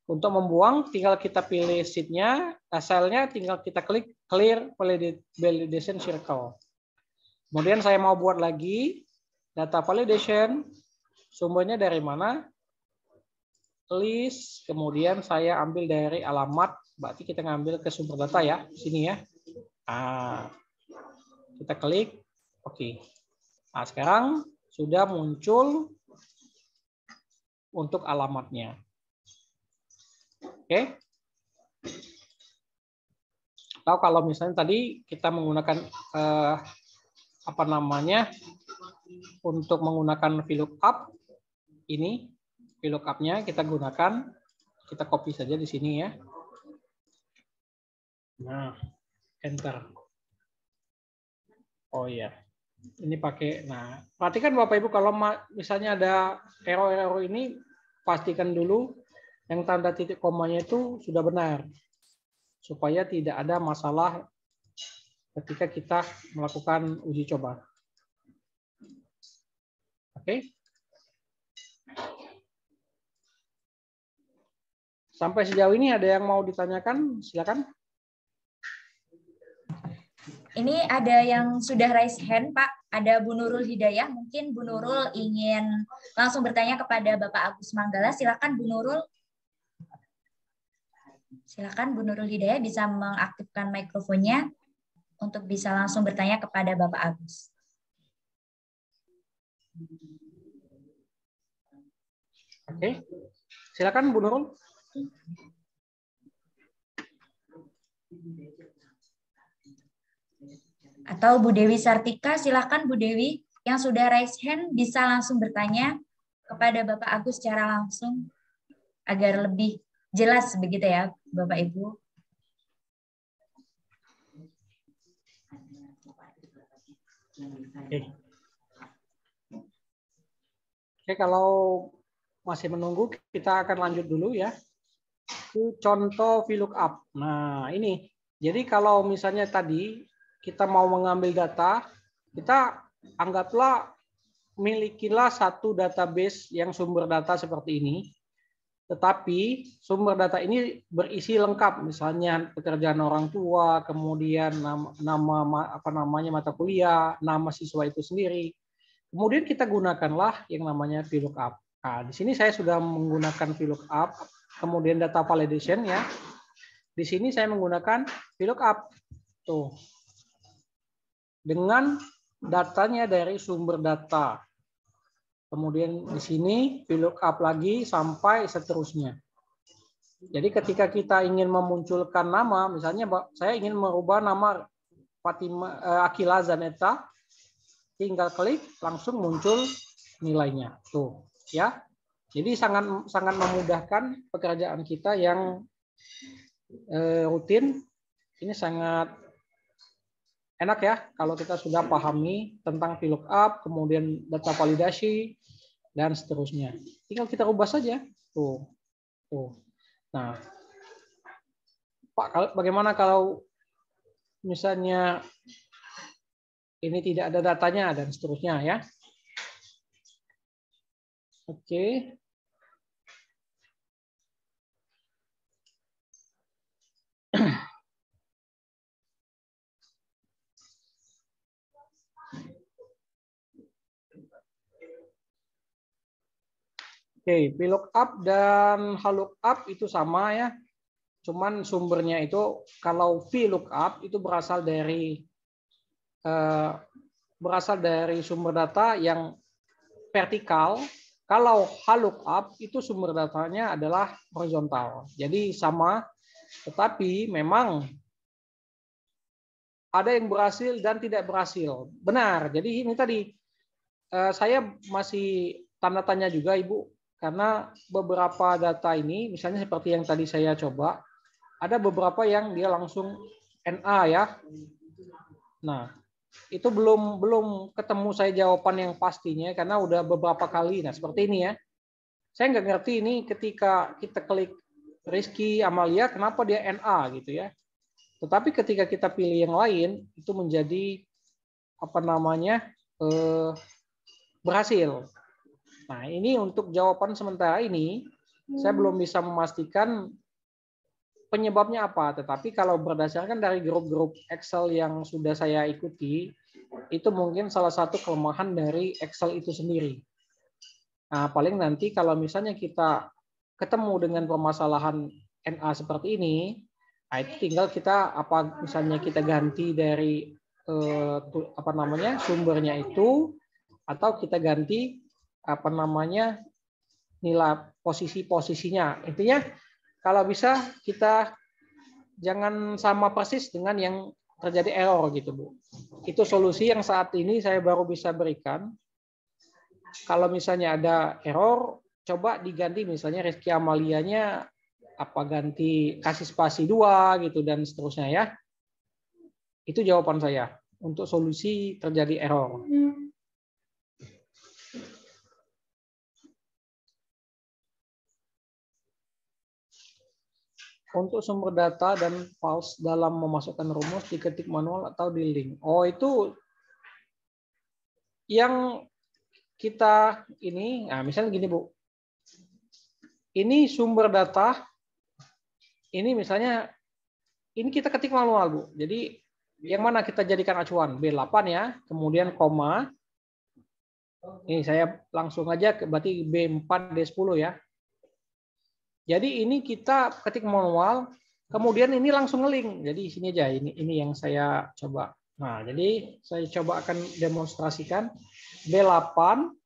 untuk membuang tinggal kita pilih sheet-nya, asalnya tinggal kita klik clear validation circle. Kemudian saya mau buat lagi data validation. Sumbernya dari mana? List, kemudian saya ambil dari alamat, berarti kita ngambil ke sumber data ya, sini ya. Nah, kita klik, oke. Nah, sekarang sudah muncul untuk alamatnya. Oke. Atau kalau misalnya tadi kita menggunakan apa namanya, untuk menggunakan VLOOKUP ini. VLOOKUP-nya kita gunakan, kita copy saja di sini ya. Nah, enter. Oh iya, ini pakai. Nah, perhatikan Bapak Ibu kalau misalnya ada error-error ini, pastikan dulu yang tanda titik komanya itu sudah benar, supaya tidak ada masalah ketika kita melakukan uji coba. Oke. Sampai sejauh ini ada yang mau ditanyakan? Silakan.
Ini ada yang sudah raise hand, Pak. Ada Bu Nurul Hidayah. Mungkin Bu Nurul ingin langsung bertanya kepada Bapak Agus Manggala. Silakan Bu Nurul. Silakan Bu Nurul Hidayah bisa mengaktifkan mikrofonnya untuk bisa langsung bertanya kepada Bapak Agus.
Oke. Silakan Bu Nurul.
Atau Bu Dewi Sartika, silakan Bu Dewi yang sudah raise hand bisa langsung bertanya kepada Bapak Agus secara langsung agar lebih jelas begitu ya Bapak Ibu.
Oke, kalau masih menunggu kita akan lanjut dulu ya. Itu contoh VLOOKUP. Nah, ini. Jadi kalau misalnya tadi kita mau mengambil data, kita anggaplah milikilah satu database yang sumber data seperti ini. Tetapi sumber data ini berisi lengkap, misalnya pekerjaan orang tua, kemudian nama apa namanya mata kuliah, nama siswa itu sendiri. Kemudian kita gunakanlah yang namanya VLOOKUP. Nah, di sini saya sudah menggunakan VLOOKUP, kemudian data validation ya. Di sini saya menggunakan VLOOKUP. Tuh. Dengan datanya dari sumber data. Kemudian di sini VLOOKUP lagi sampai seterusnya. Jadi ketika kita ingin memunculkan nama, misalnya saya ingin merubah nama Fatima Akila Zaneta, tinggal klik langsung muncul nilainya. Tuh, ya. Jadi sangat memudahkan pekerjaan kita yang rutin. Ini sangat enak ya kalau kita sudah pahami tentang VLOOKUP, kemudian data validasi dan seterusnya. Tinggal kita ubah saja. Tuh. Tuh. Nah, Pak, bagaimana kalau misalnya ini tidak ada datanya dan seterusnya ya. Oke. Oke, VLOOKUP dan HLOOKUP itu sama ya. Cuman sumbernya itu kalau VLOOKUP itu berasal dari sumber data yang vertikal. Kalau HLOOKUP itu sumber datanya adalah horizontal. Jadi sama, tetapi memang ada yang berhasil dan tidak berhasil. Benar. Jadi ini tadi saya masih tanda tanya juga Ibu, karena beberapa data ini, misalnya seperti yang tadi saya coba, ada beberapa yang dia langsung NA ya. Nah, itu belum ketemu saya jawaban yang pastinya karena udah beberapa kali. Nah, seperti ini ya. Saya nggak ngerti ini ketika kita klik Rizky Amalia, kenapa dia NA gitu ya. Tetapi ketika kita pilih yang lain, itu menjadi apa namanya berhasil. Nah, ini untuk jawaban sementara ini, saya belum bisa memastikan penyebabnya apa. Tetapi kalau berdasarkan dari grup-grup Excel yang sudah saya ikuti, itu mungkin salah satu kelemahan dari Excel itu sendiri. Nah, paling nanti kalau misalnya kita ketemu dengan permasalahan NA seperti ini, nah itu tinggal kita misalnya kita ganti dari sumbernya itu, atau kita ganti nilai posisinya. Intinya kalau bisa kita jangan sama persis dengan yang terjadi error gitu Bu. Itu solusi yang saat ini saya baru bisa berikan. Kalau misalnya ada error, coba diganti misalnya Rizky Amalianya ganti kasih spasi 2 gitu dan seterusnya ya. Itu jawaban saya untuk solusi terjadi error. Untuk sumber data dan files dalam memasukkan rumus diketik manual atau di link. Oh, itu yang kita ini, nah misalnya gini Bu. Ini sumber data, ini misalnya, ini kita ketik manual Bu. Jadi yang mana kita jadikan acuan? B8 ya, kemudian koma. Ini saya langsung aja, berarti B4, D10 ya. Jadi ini kita ketik manual, kemudian ini langsung nge-link. Jadi sini aja, ini yang saya coba. Nah, jadi saya coba akan demonstrasikan B8,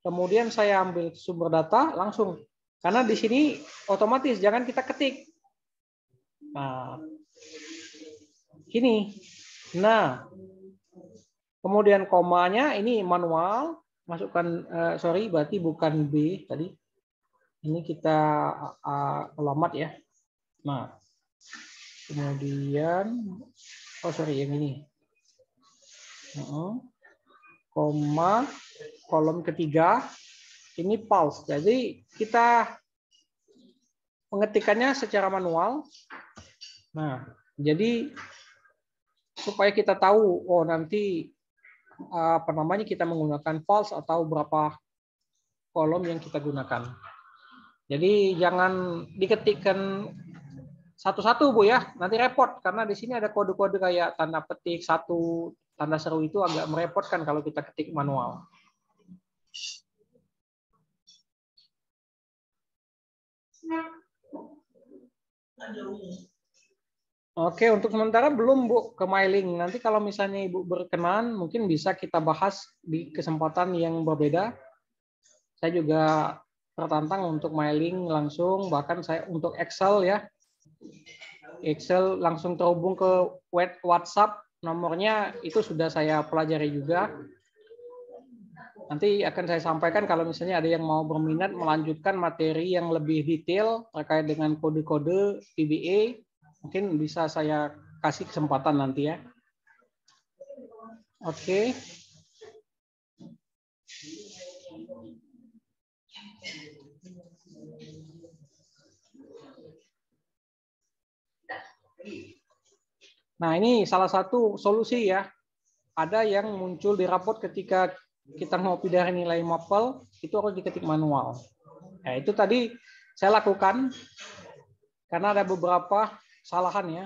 kemudian saya ambil sumber data langsung. Karena di sini otomatis, jangan kita ketik. Nah, ini. Nah, kemudian komanya ini manual, masukkan, berarti bukan B tadi. Ini kita alamat ya. Nah, kemudian, yang ini. Koma, kolom ketiga, ini pause. Jadi kita pengetikannya secara manual. Nah, jadi supaya kita tahu, oh nanti kita menggunakan false atau berapa kolom yang kita gunakan. Jadi jangan diketikkan satu-satu Bu ya, nanti repot karena di sini ada kode-kode kayak tanda petik satu, tanda seru, itu agak merepotkan kalau kita ketik manual. Oke, untuk sementara belum Bu ke mailing. Nanti kalau misalnya Ibu berkenan, mungkin bisa kita bahas di kesempatan yang berbeda. Saya juga tertantang untuk mailing langsung, bahkan saya untuk Excel ya. Excel langsung terhubung ke WhatsApp, nomornya itu sudah saya pelajari juga. Nanti akan saya sampaikan kalau misalnya ada yang mau berminat melanjutkan materi yang lebih detail terkait dengan kode-kode VBA, mungkin bisa saya kasih kesempatan nanti ya. Oke. Nah, ini salah satu solusi ya. ada yang muncul di raport ketika kita mau pindah nilai mapel, itu harus diketik manual. Nah, itu tadi saya lakukan karena ada beberapa kesalahan ya.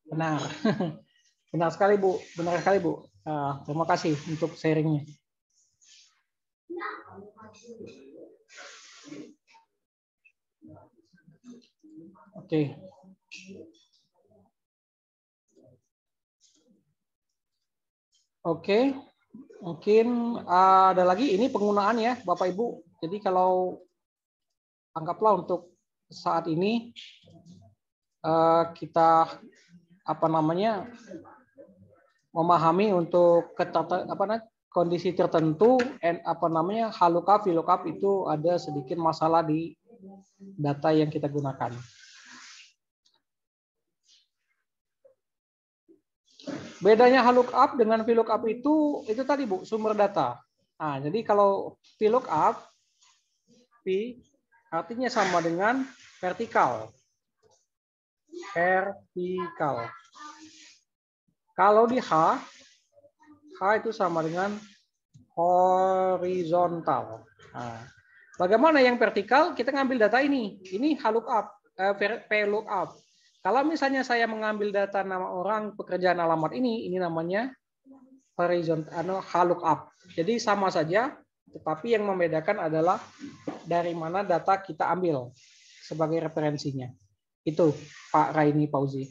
Benar. Benar sekali, Bu. Benar sekali, Bu. Terima kasih untuk sharingnya. Oke. Oke. Mungkin ada lagi, ini penggunaan ya, Bapak Ibu. Jadi kalau anggaplah untuk saat ini kita memahami untuk kondisi tertentu HLOOKUP, VLOOKUP itu ada sedikit masalah di data yang kita gunakan. Bedanya HLOOKUP dengan VLOOKUP itu tadi Bu, sumber data. Nah, jadi kalau VLOOKUP, V artinya sama dengan vertikal. Vertikal. Kalau di H itu sama dengan horizontal. Nah, bagaimana yang vertikal? Kita ngambil data ini. Ini HLOOKUP, VLOOKUP. Kalau misalnya saya mengambil data nama orang, pekerjaan, alamat ini namanya horizontal HLOOKUP. Jadi sama saja, tetapi yang membedakan adalah dari mana data kita ambil sebagai referensinya. Itu Pak Raini Fauzi.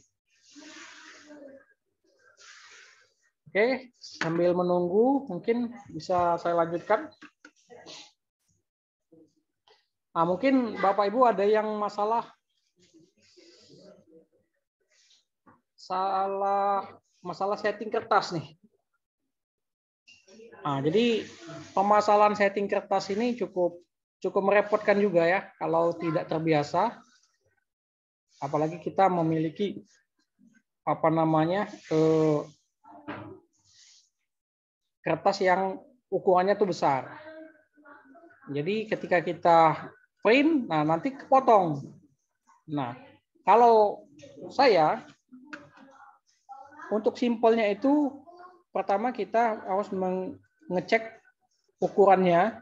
Oke, sambil menunggu mungkin bisa saya lanjutkan. Nah, mungkin Bapak Ibu ada yang masalah setting kertas nih. Nah, jadi permasalahan setting kertas ini cukup merepotkan juga ya kalau tidak terbiasa. Apalagi kita memiliki kertas yang ukurannya tuh besar. Jadi ketika kita print, nah nanti kepotong. Nah, kalau saya untuk simpelnya itu pertama kita harus mengecek ukurannya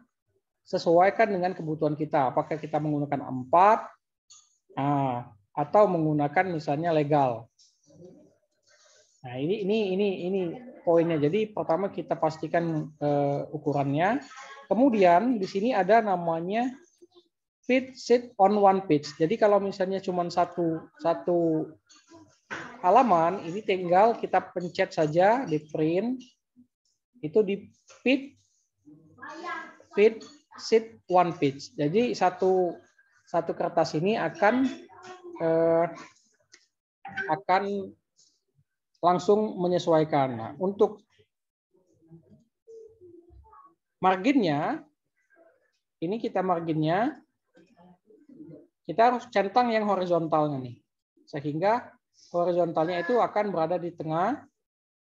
sesuaikan dengan kebutuhan kita. Apakah kita menggunakan 4 atau menggunakan misalnya legal. Nah, ini poinnya. Jadi pertama kita pastikan ukurannya. Kemudian di sini ada namanya fit sheet on one page. Jadi kalau misalnya cuma satu halaman, ini tinggal kita pencet saja di print. Itu di fit sheet one page. Jadi satu kertas ini akan langsung menyesuaikan. Nah, untuk marginnya, ini kita harus centang yang horizontalnya nih. Sehingga horizontalnya itu akan berada di tengah.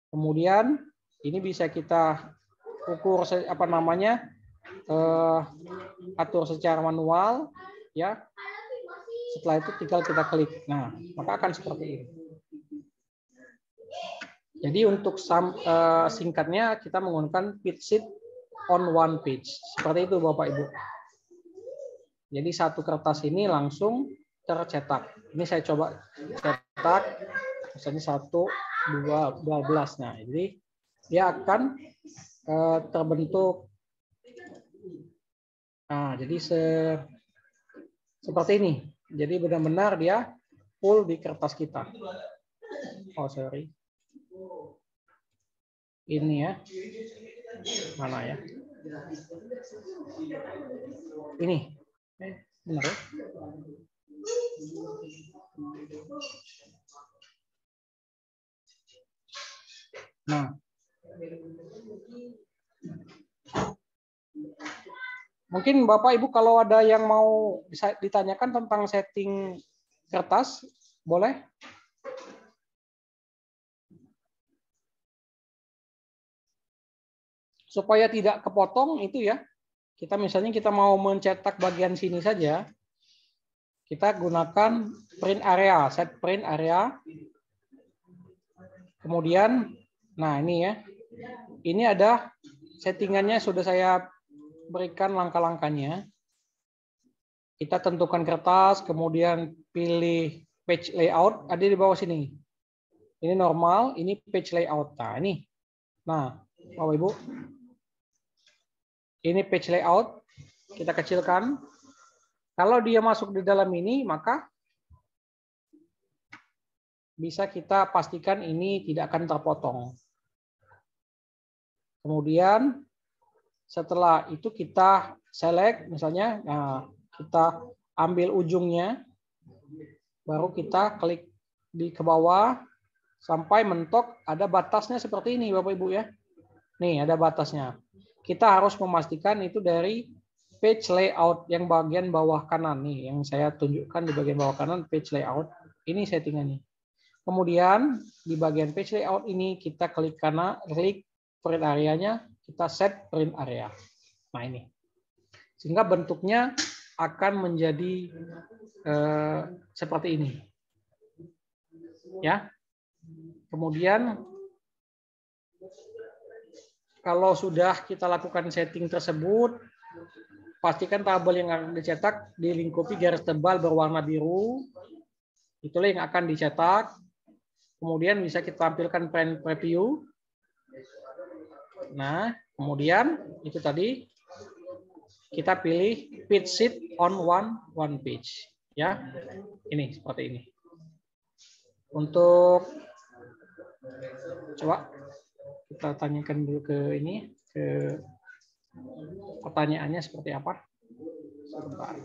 Kemudian ini bisa kita ukur atur secara manual ya. Setelah itu tinggal kita klik. Nah, maka akan seperti ini. Jadi untuk singkatnya kita menggunakan fit sheet on one page. Seperti itu Bapak Ibu. Jadi satu kertas ini langsung tercetak. Ini saya coba cetak misalnya 1, 2, 12. Nah, jadi dia akan terbentuk. Nah, jadi seperti ini. Jadi benar-benar dia full di kertas kita. Oh, sorry. Ini ya. Mana ya? Ini. Benar ya? Nah. Mungkin Bapak Ibu kalau ada yang mau ditanyakan tentang setting kertas, boleh? Supaya tidak kepotong itu ya. kita mau mencetak bagian sini saja, kita gunakan print area, set print area. Kemudian, nah ini ya, ini ada settingannya sudah saya berikan langkah-langkahnya. Kita tentukan kertas, kemudian pilih page layout, ada di bawah sini. Ini normal, ini page layout. Nah ini, nah Bapak Ibu, ini page layout, kita kecilkan. Kalau dia masuk di dalam ini, maka bisa kita pastikan ini tidak akan terpotong. Kemudian setelah itu kita select, misalnya, nah, kita ambil ujungnya, baru kita klik di ke bawah sampai mentok, ada batasnya seperti ini, Bapak Ibu ya. Nih ada batasnya. Kita harus memastikan itu dari page layout yang bagian bawah kanan nih, yang saya tunjukkan di bagian bawah kanan page layout. Ini settingannya. Kemudian di bagian page layout ini kita klik kanan, klik print areanya, kita set print area. Nah ini, sehingga bentuknya akan menjadi seperti ini. Ya. Kemudian kalau sudah kita lakukan setting tersebut, pastikan tabel yang akan dicetak dilingkupi garis tebal berwarna biru. Itulah yang akan dicetak. Kemudian bisa kita tampilkan print preview. Nah, kemudian itu tadi kita pilih page sheet on one page. Ya, ini seperti ini. Untuk coba kita tanyakan dulu ke ini, ke pertanyaannya seperti apa. Sebentar.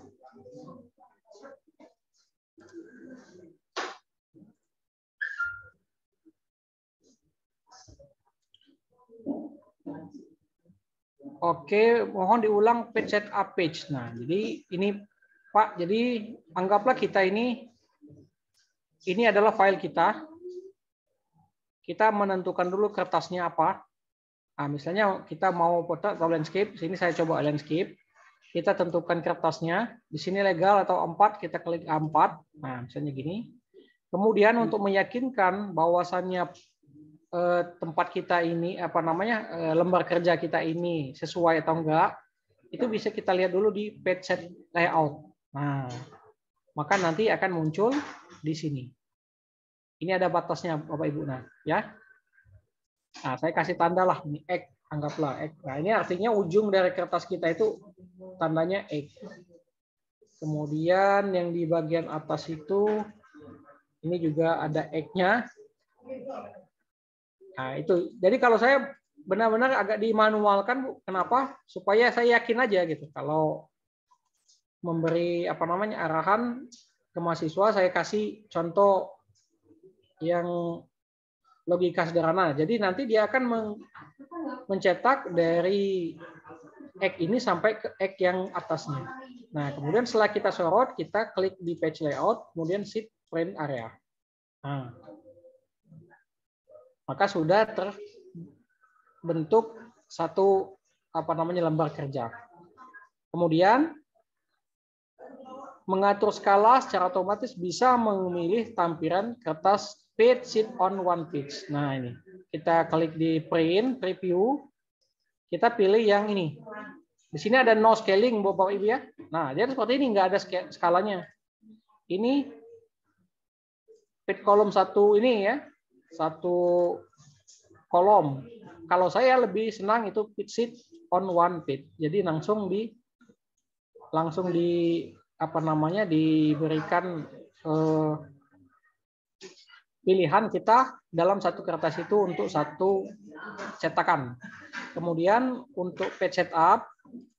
Oke, mohon diulang page setup page. Nah, jadi ini Pak, jadi anggaplah kita ini adalah file kita. Kita menentukan dulu kertasnya apa. Nah, misalnya kita mau portrait atau landscape, sini saya coba landscape. Kita tentukan kertasnya, di sini legal atau A4, kita klik A4. Nah, misalnya gini. Kemudian untuk meyakinkan bahwasannya tempat kita ini lembar kerja kita ini sesuai atau enggak, itu bisa kita lihat dulu di page set layout. Nah, maka nanti akan muncul di sini. Ini ada batasnya Bapak Ibu, nah ya. Nah, saya kasih tanda lah ini X, anggaplah X. Nah, ini artinya ujung dari kertas kita itu tandanya X. Kemudian yang di bagian atas itu ini juga ada X-nya. Nah, itu. Jadi kalau saya benar-benar agak dimanualkan, Bu. Kenapa? Supaya saya yakin aja gitu. Kalau memberi arahan ke mahasiswa, saya kasih contoh yang logika sederhana. Jadi nanti dia akan mencetak dari X ini sampai ke X yang atasnya. Nah, kemudian setelah kita sorot, kita klik di page layout, kemudian sheet print area. Nah, maka sudah terbentuk satu lembar kerja. Kemudian mengatur skala secara otomatis bisa memilih tampilan kertas page sheet on one page. Nah ini kita klik di print preview, kita pilih yang ini. Di sini ada no scaling Bapak Ibu ya. Nah jadi seperti ini, nggak ada skalanya. Ini page kolom satu ini ya, satu kolom. Kalau saya lebih senang itu page sheet on one page. Jadi langsung diberikan pilihan kita dalam satu kertas itu untuk satu cetakan. Kemudian untuk page setup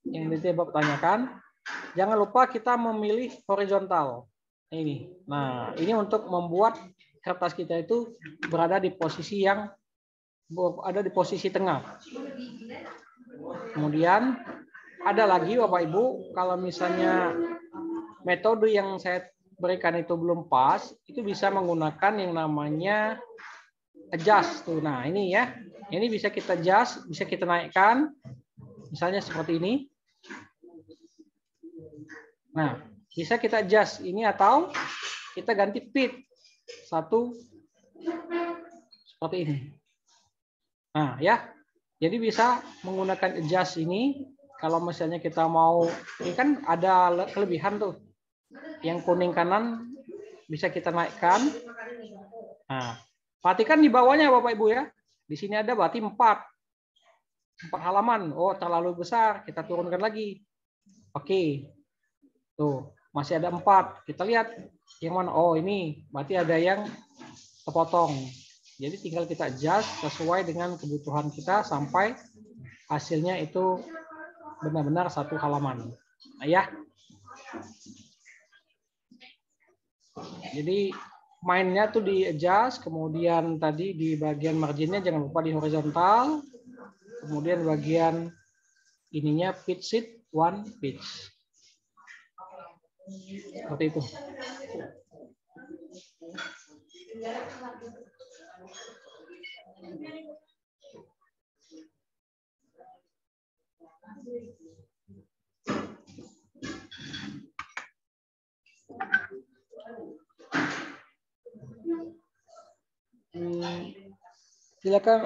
yang nanti Bapak tanyakan, jangan lupa kita memilih horizontal. Ini. Nah, ini untuk membuat kertas kita itu berada di posisi tengah. Kemudian ada lagi Bapak Ibu, kalau misalnya metode yang saya berikan itu belum pas, itu bisa menggunakan yang namanya adjust tuh. Nah, ini ya. Ini bisa kita adjust, bisa kita naikkan. Misalnya seperti ini. Nah, bisa kita adjust ini atau kita ganti fit satu seperti ini. Nah, ya. Jadi bisa menggunakan adjust ini kalau misalnya kita mau, ini kan ada kelebihan tuh. Yang kuning kanan bisa kita naikkan. Nah, perhatikan di bawahnya Bapak Ibu ya. Di sini ada berarti 4 halaman. Oh, terlalu besar, kita turunkan lagi. Oke. Tuh, masih ada 4. Kita lihat yang mana. Oh, ini berarti ada yang terpotong. Jadi tinggal kita adjust sesuai dengan kebutuhan kita sampai hasilnya itu benar-benar 1 halaman. Nah, ya. Jadi mainnya tuh di adjust, kemudian tadi di bagian marginnya jangan lupa di horizontal, kemudian bagian ininya pitch it one pitch. Seperti itu. Silakan,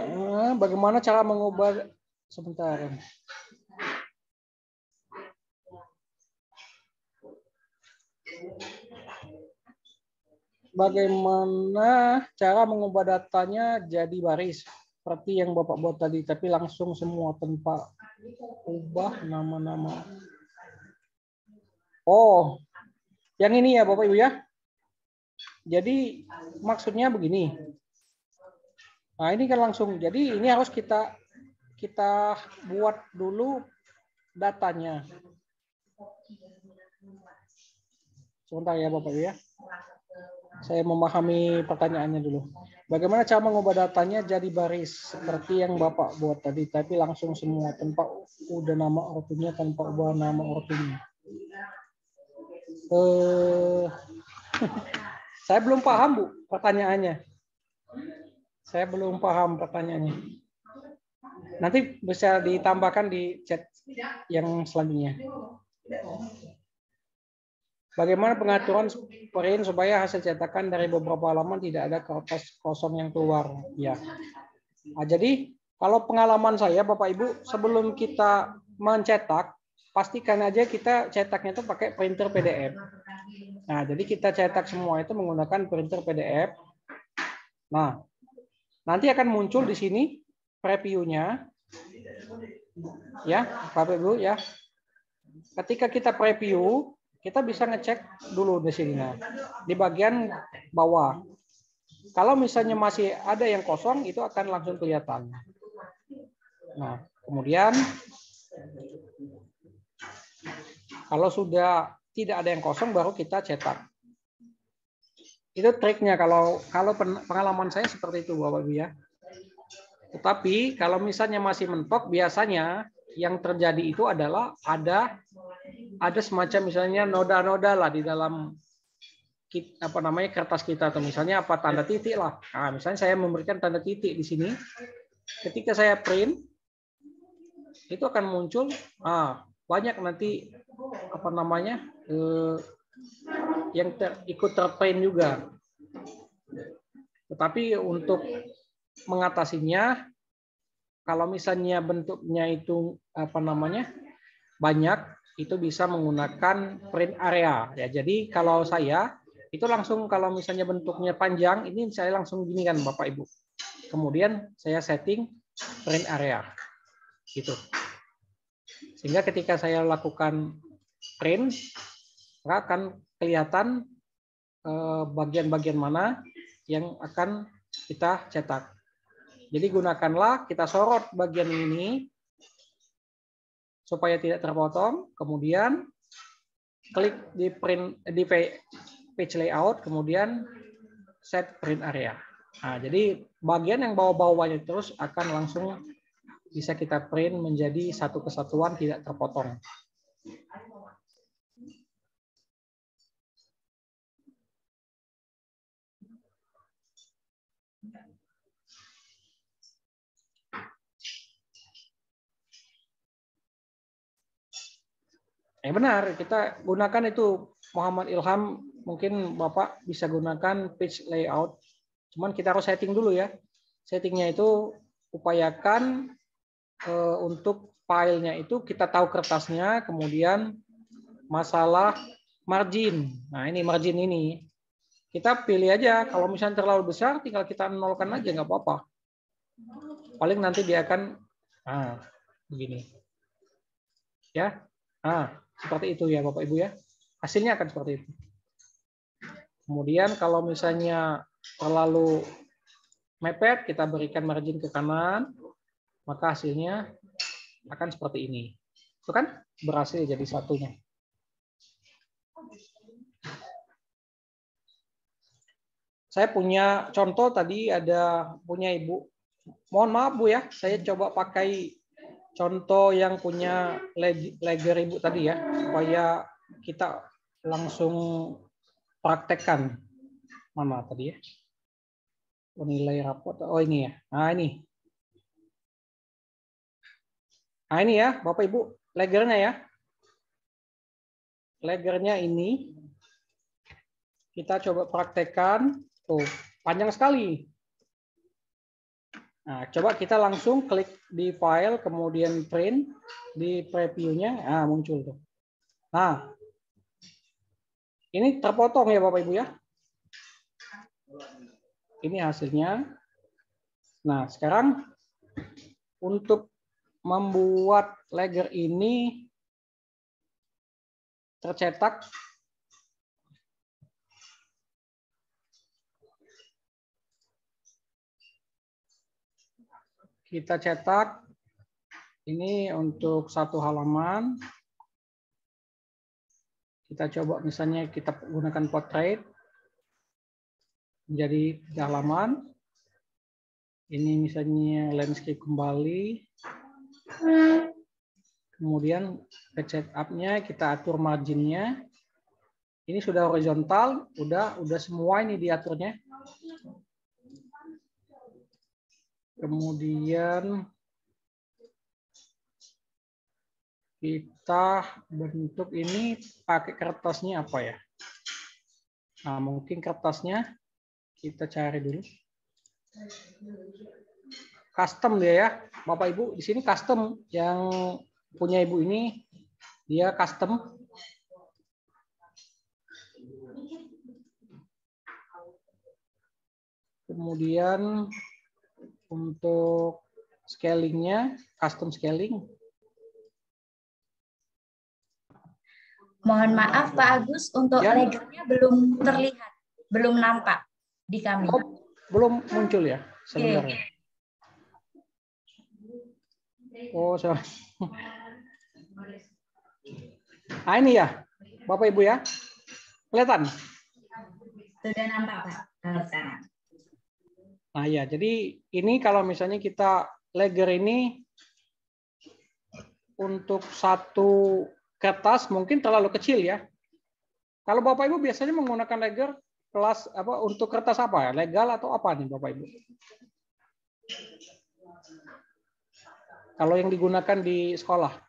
bagaimana cara mengubah sebentar. Bagaimana cara mengubah datanya jadi baris seperti yang Bapak buat tadi, tapi langsung semua tanpa ubah nama-nama. Oh, yang ini ya Bapak Ibu ya. Jadi maksudnya begini. Nah, ini kan langsung. Jadi ini harus kita buat dulu datanya. Sebentar ya Bapak Ibu ya. Saya memahami pertanyaannya dulu. Bagaimana cara mengubah datanya jadi baris seperti yang Bapak buat tadi, tapi langsung semua tanpa udah nama ortunya, tanpa ubah nama ortunya. Saya belum paham Bu pertanyaannya. Saya belum paham pertanyaannya. Nanti bisa ditambahkan di chat yang selanjutnya. Bagaimana pengaturan print supaya hasil cetakan dari beberapa halaman tidak ada kertas kosong yang keluar? Ya. Nah, jadi kalau pengalaman saya Bapak Ibu, sebelum kita mencetak, pastikan aja kita cetaknya itu pakai printer PDF. Nah, jadi kita cetak semua itu menggunakan printer PDF. Nah, nanti akan muncul di sini preview-nya. Ya, Bapak Ibu ya. Ketika kita preview, kita bisa ngecek dulu di sini, nah, di bagian bawah. Kalau misalnya masih ada yang kosong, itu akan langsung kelihatan. Nah, kemudian kalau sudah tidak ada yang kosong, baru kita cetak. Itu triknya kalau pengalaman saya seperti itu, Bapak Ibu ya. Tetapi kalau misalnya masih mentok, biasanya yang terjadi itu adalah ada semacam misalnya noda-noda lah di dalam kertas kita, atau misalnya tanda titik lah. Nah, misalnya saya memberikan tanda titik di sini, ketika saya print itu akan muncul banyak nanti yang ikut terprint juga. Tetapi untuk mengatasinya, kalau misalnya bentuknya itu banyak, itu bisa menggunakan print area ya. Jadi kalau saya itu langsung, kalau misalnya bentuknya panjang, ini saya langsung gini kan Bapak Ibu. Kemudian saya setting print area gitu. Sehingga ketika saya lakukan print, maka akan kelihatan bagian-bagian mana yang akan kita cetak. Jadi gunakanlah, kita sorot bagian ini supaya tidak terpotong, kemudian klik di print di page layout, kemudian set print area. Nah, jadi bagian yang bawah-bawahnya terus akan langsung bisa kita print menjadi satu kesatuan, tidak terpotong. Benar, kita gunakan itu Muhammad Ilham, mungkin Bapak bisa gunakan page layout. Cuman kita harus setting dulu ya. Settingnya itu upayakan untuk filenya itu kita tahu kertasnya, kemudian masalah margin. Nah ini margin ini. Kita pilih aja, kalau misalnya terlalu besar tinggal kita nolkan aja, nggak apa-apa. Paling nanti dia akan begini. Ya. Seperti itu ya Bapak Ibu ya. Hasilnya akan seperti itu. Kemudian kalau misalnya terlalu mepet, kita berikan margin ke kanan, maka hasilnya akan seperti ini. Itu kan berhasil jadi satunya. Saya punya contoh tadi ada punya Ibu. Mohon maaf Bu ya, saya coba pakai contoh yang punya ledger Ibu tadi ya, supaya kita langsung praktekkan. Mana tadi ya? Nilai raport. Oh ini ya. Nah ini ya, Bapak Ibu, ledgernya ya. Ledgernya ini kita coba praktekkan. Tuh, panjang sekali. Nah, coba kita langsung klik di file, kemudian print di previewnya, muncul tuh. Nah, ini terpotong ya Bapak Ibu ya. Ini hasilnya. Nah, sekarang untuk membuat ledger ini tercetak, kita cetak ini untuk satu halaman. Kita coba misalnya kita gunakan portrait menjadi halaman. Ini misalnya landscape kembali. Kemudian page setup-nya kita atur marginnya. Ini sudah horizontal, udah semua ini diaturnya. Kemudian kita bentuk ini pakai kertasnya apa ya? Nah, mungkin kertasnya kita cari dulu. Custom dia ya, Bapak Ibu. Di sini custom, yang punya Ibu ini dia custom. Kemudian untuk scalingnya, custom scaling.
Mohon maaf Pak Agus, untuk ledgernya belum terlihat, belum nampak di kami.
Oh, belum muncul ya? Sebentar ya. Oh, sorry. Nah ini ya, Bapak Ibu ya. Kelihatan?
Sudah nampak Pak, kalau sekarang.
Nah ya, jadi ini kalau misalnya kita ledger ini untuk satu kertas mungkin terlalu kecil ya. Kalau Bapak Ibu biasanya menggunakan ledger kelas apa untuk kertas apa ya? Legal atau apa nih Bapak Ibu? Kalau yang digunakan di sekolah?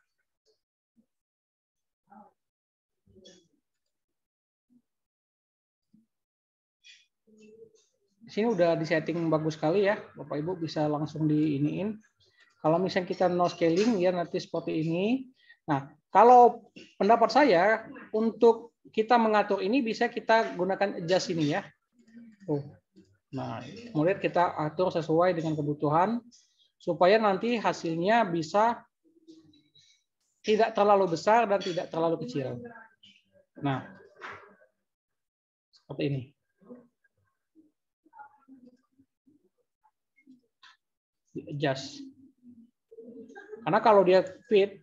Di sini udah disetting bagus sekali ya, Bapak Ibu bisa langsung diiniin. Kalau misalnya kita no scaling ya nanti seperti ini. Nah, kalau pendapat saya untuk kita mengatur ini bisa kita gunakan adjust ini ya. Nah, kemudian kita atur sesuai dengan kebutuhan supaya nanti hasilnya bisa tidak terlalu besar dan tidak terlalu kecil. Nah, seperti ini. Adjust. Karena kalau dia fit,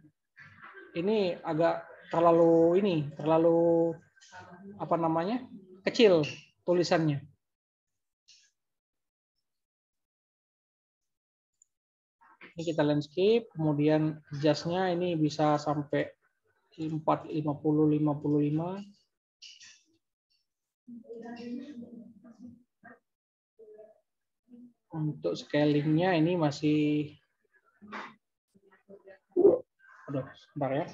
ini agak terlalu apa namanya, kecil tulisannya. Ini kita landscape, kemudian adjust-nya ini bisa sampai 450, 55. Untuk scalingnya ini masih, aduh, sebentar ya.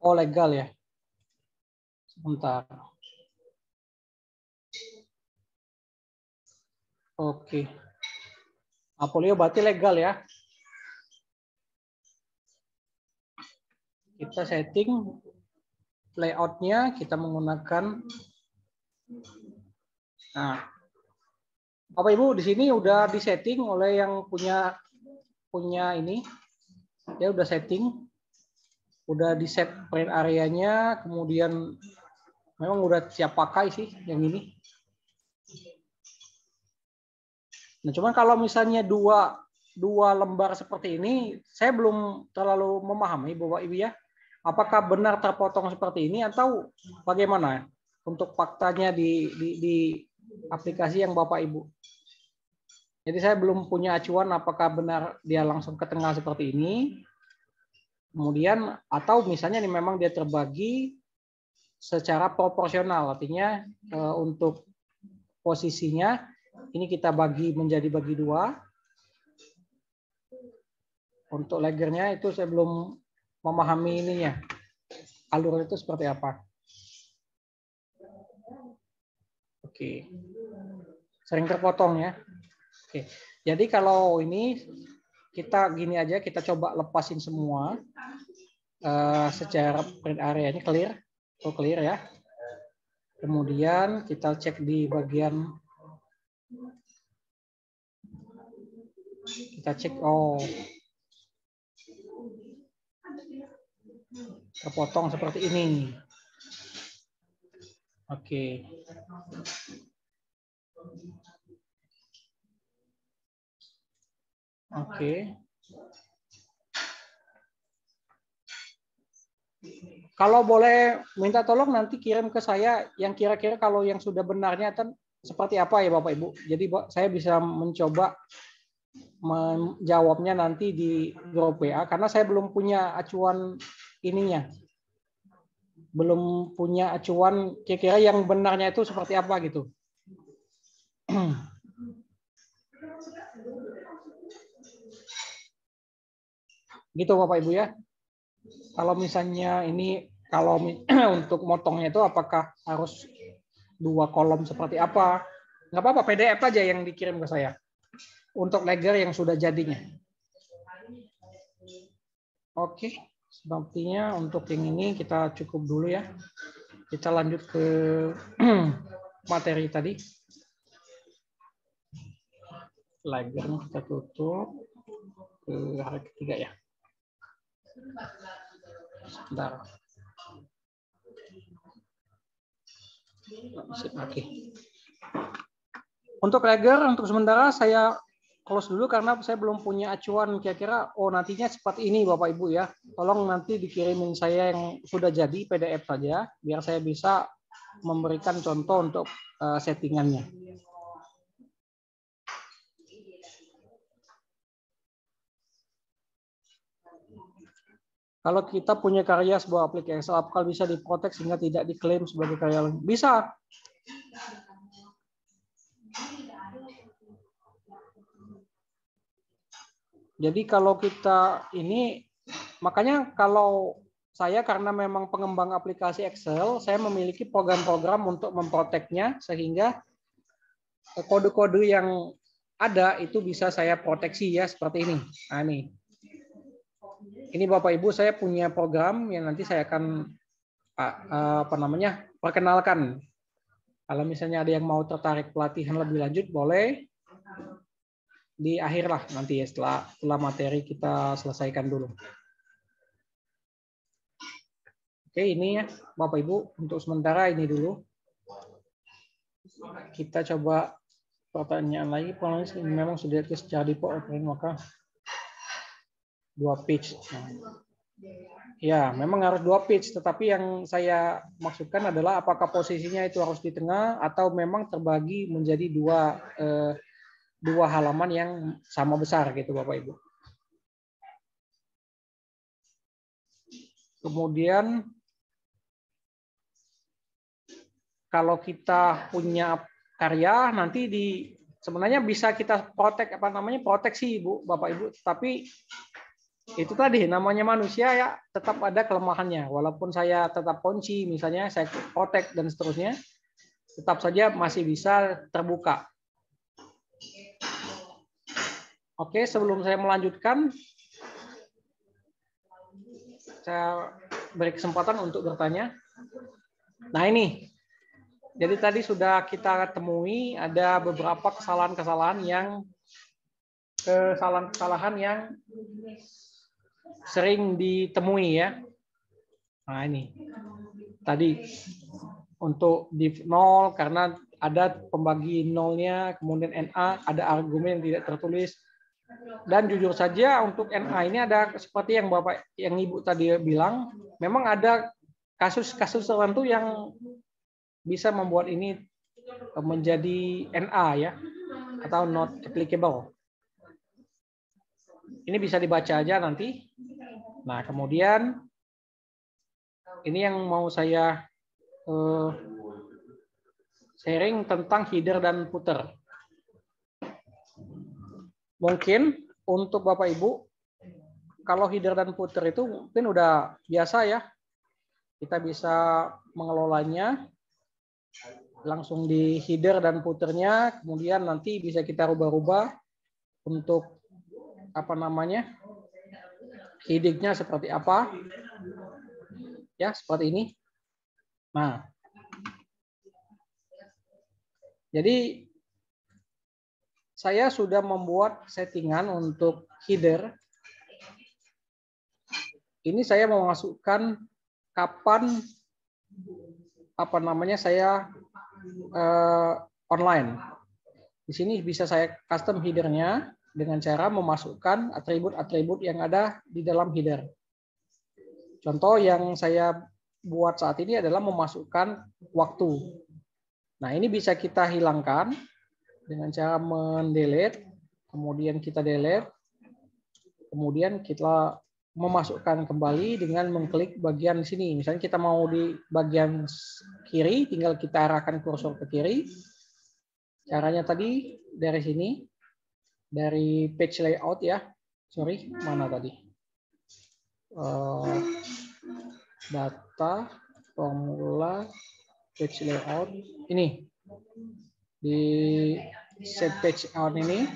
Oh, legal ya. Sebentar. Oke. Apolio berarti legal ya. Kita setting layout-nya, kita menggunakan. Nah, Bapak Ibu di sini udah disetting oleh yang punya ini. Dia udah setting, udah di set print areanya, kemudian memang udah siap pakai sih yang ini. Nah, cuman kalau misalnya dua lembar seperti ini, saya belum terlalu memahami Bapak Ibu ya. Apakah benar terpotong seperti ini atau bagaimana untuk faktanya di aplikasi yang Bapak Ibu? Jadi saya belum punya acuan apakah benar dia langsung ke tengah seperti ini. Kemudian atau misalnya ini memang dia terbagi secara proporsional, artinya untuk posisinya ini kita bagi dua. Untuk lagernya itu saya belum memahami ininya. Alur itu seperti apa. Oke. Sering terpotong ya. Oke. Jadi kalau ini kita gini aja, kita coba lepasin semua. Secara print area ini clear. Oh, clear ya. Kemudian kita cek di bagian, kita cek, oh terpotong seperti ini. Oke. Oke. Kalau boleh minta tolong nanti kirim ke saya yang kira-kira kalau yang sudah benarnya kan seperti apa ya Bapak Ibu. Jadi saya bisa mencoba menjawabnya nanti di grup WA karena saya belum punya acuan ininya. Belum punya acuan kira-kira yang benarnya itu seperti apa gitu. Gitu Bapak Ibu ya. Kalau misalnya ini kalau untuk motongnya itu apakah harus 2 kolom seperti apa? Nggak apa-apa, PDF aja yang dikirim ke saya. Untuk lager yang sudah jadinya. Oke, sepertinya untuk yang ini kita cukup dulu ya. Kita lanjut ke materi tadi. Lagernya kita tutup ke hari ketiga ya. Sebentar. Oke. Untuk lager untuk sementara saya close dulu karena saya belum punya acuan kira-kira oh nantinya seperti ini Bapak Ibu ya. Tolong nanti dikirimin saya yang sudah jadi PDF saja biar saya bisa memberikan contoh untuk settingannya. Kalau kita punya karya sebuah aplikasi Excel, apakah bisa diprotek sehingga tidak diklaim sebagai karya? Bisa. Jadi kalau kita ini, makanya kalau saya karena memang pengembang aplikasi Excel, saya memiliki program-program untuk memproteknya sehingga kode-kode yang ada itu bisa saya proteksi ya seperti ini. Nah ini Bapak Ibu saya punya program yang nanti saya akan perkenalkan. Kalau misalnya ada yang mau tertarik pelatihan lebih lanjut boleh di akhir lah nanti ya setelah materi kita selesaikan dulu. Oke ini ya Bapak Ibu untuk sementara ini dulu. Kita coba pertanyaan lagi. Memang sudah jadi PowerPoint maka 2 page. Ya, memang harus 2 page, tetapi yang saya maksudkan adalah apakah posisinya itu harus di tengah atau memang terbagi menjadi dua halaman yang sama besar gitu Bapak Ibu. Kemudian kalau kita punya karya nanti sebenarnya bisa kita proteksi Bapak Ibu, tapi itu tadi namanya manusia ya, tetap ada kelemahannya. Walaupun saya tetap kunci, misalnya saya protect dan seterusnya, tetap saja masih bisa terbuka. Oke, sebelum saya melanjutkan, saya beri kesempatan untuk bertanya. Nah ini, jadi tadi sudah kita temui ada beberapa kesalahan-kesalahan yang sering ditemui ya. Nah ini, tadi untuk div 0 karena ada pembagi nolnya, kemudian NA ada argumen yang tidak tertulis. Dan jujur saja untuk NA ini ada seperti yang Bapak yang Ibu tadi bilang, memang ada kasus-kasus tertentu yang bisa membuat ini menjadi NA ya, atau not applicable. Ini bisa dibaca aja nanti. Nah, kemudian ini yang mau saya sharing tentang header dan footer. Mungkin untuk Bapak Ibu, kalau header dan footer itu mungkin udah biasa ya. Kita bisa mengelolanya langsung di header dan footernya, kemudian nanti bisa kita rubah-rubah untuk apa namanya, headingnya seperti apa, ya seperti ini. Nah, jadi saya sudah membuat settingan untuk header. Ini saya memasukkan kapan apa namanya saya online. Di sini bisa saya custom headernya dengan cara memasukkan atribut-atribut yang ada di dalam header. Contoh yang saya buat saat ini adalah memasukkan waktu. Nah, ini bisa kita hilangkan dengan cara mendelete, kemudian kita delete, kemudian kita memasukkan kembali dengan mengklik bagian sini. Misalnya kita mau di bagian kiri, tinggal kita arahkan kursor ke kiri. Caranya tadi dari sini, dari page layout ya. Sorry, mana tadi? Data, formula, page layout. Ini. Di set page layout ini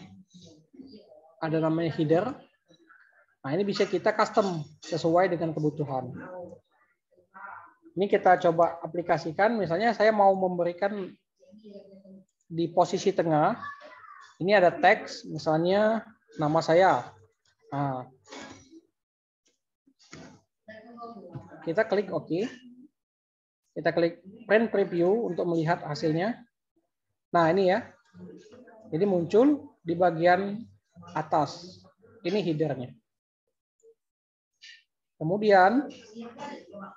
ada namanya header. Nah, ini bisa kita custom sesuai dengan kebutuhan. Ini kita coba aplikasikan. Misalnya saya mau memberikan di posisi tengah. Ini ada teks, misalnya nama saya. Nah, kita klik OK. Kita klik print preview untuk melihat hasilnya. Nah, ini ya. Jadi muncul di bagian atas. Ini headernya. Kemudian,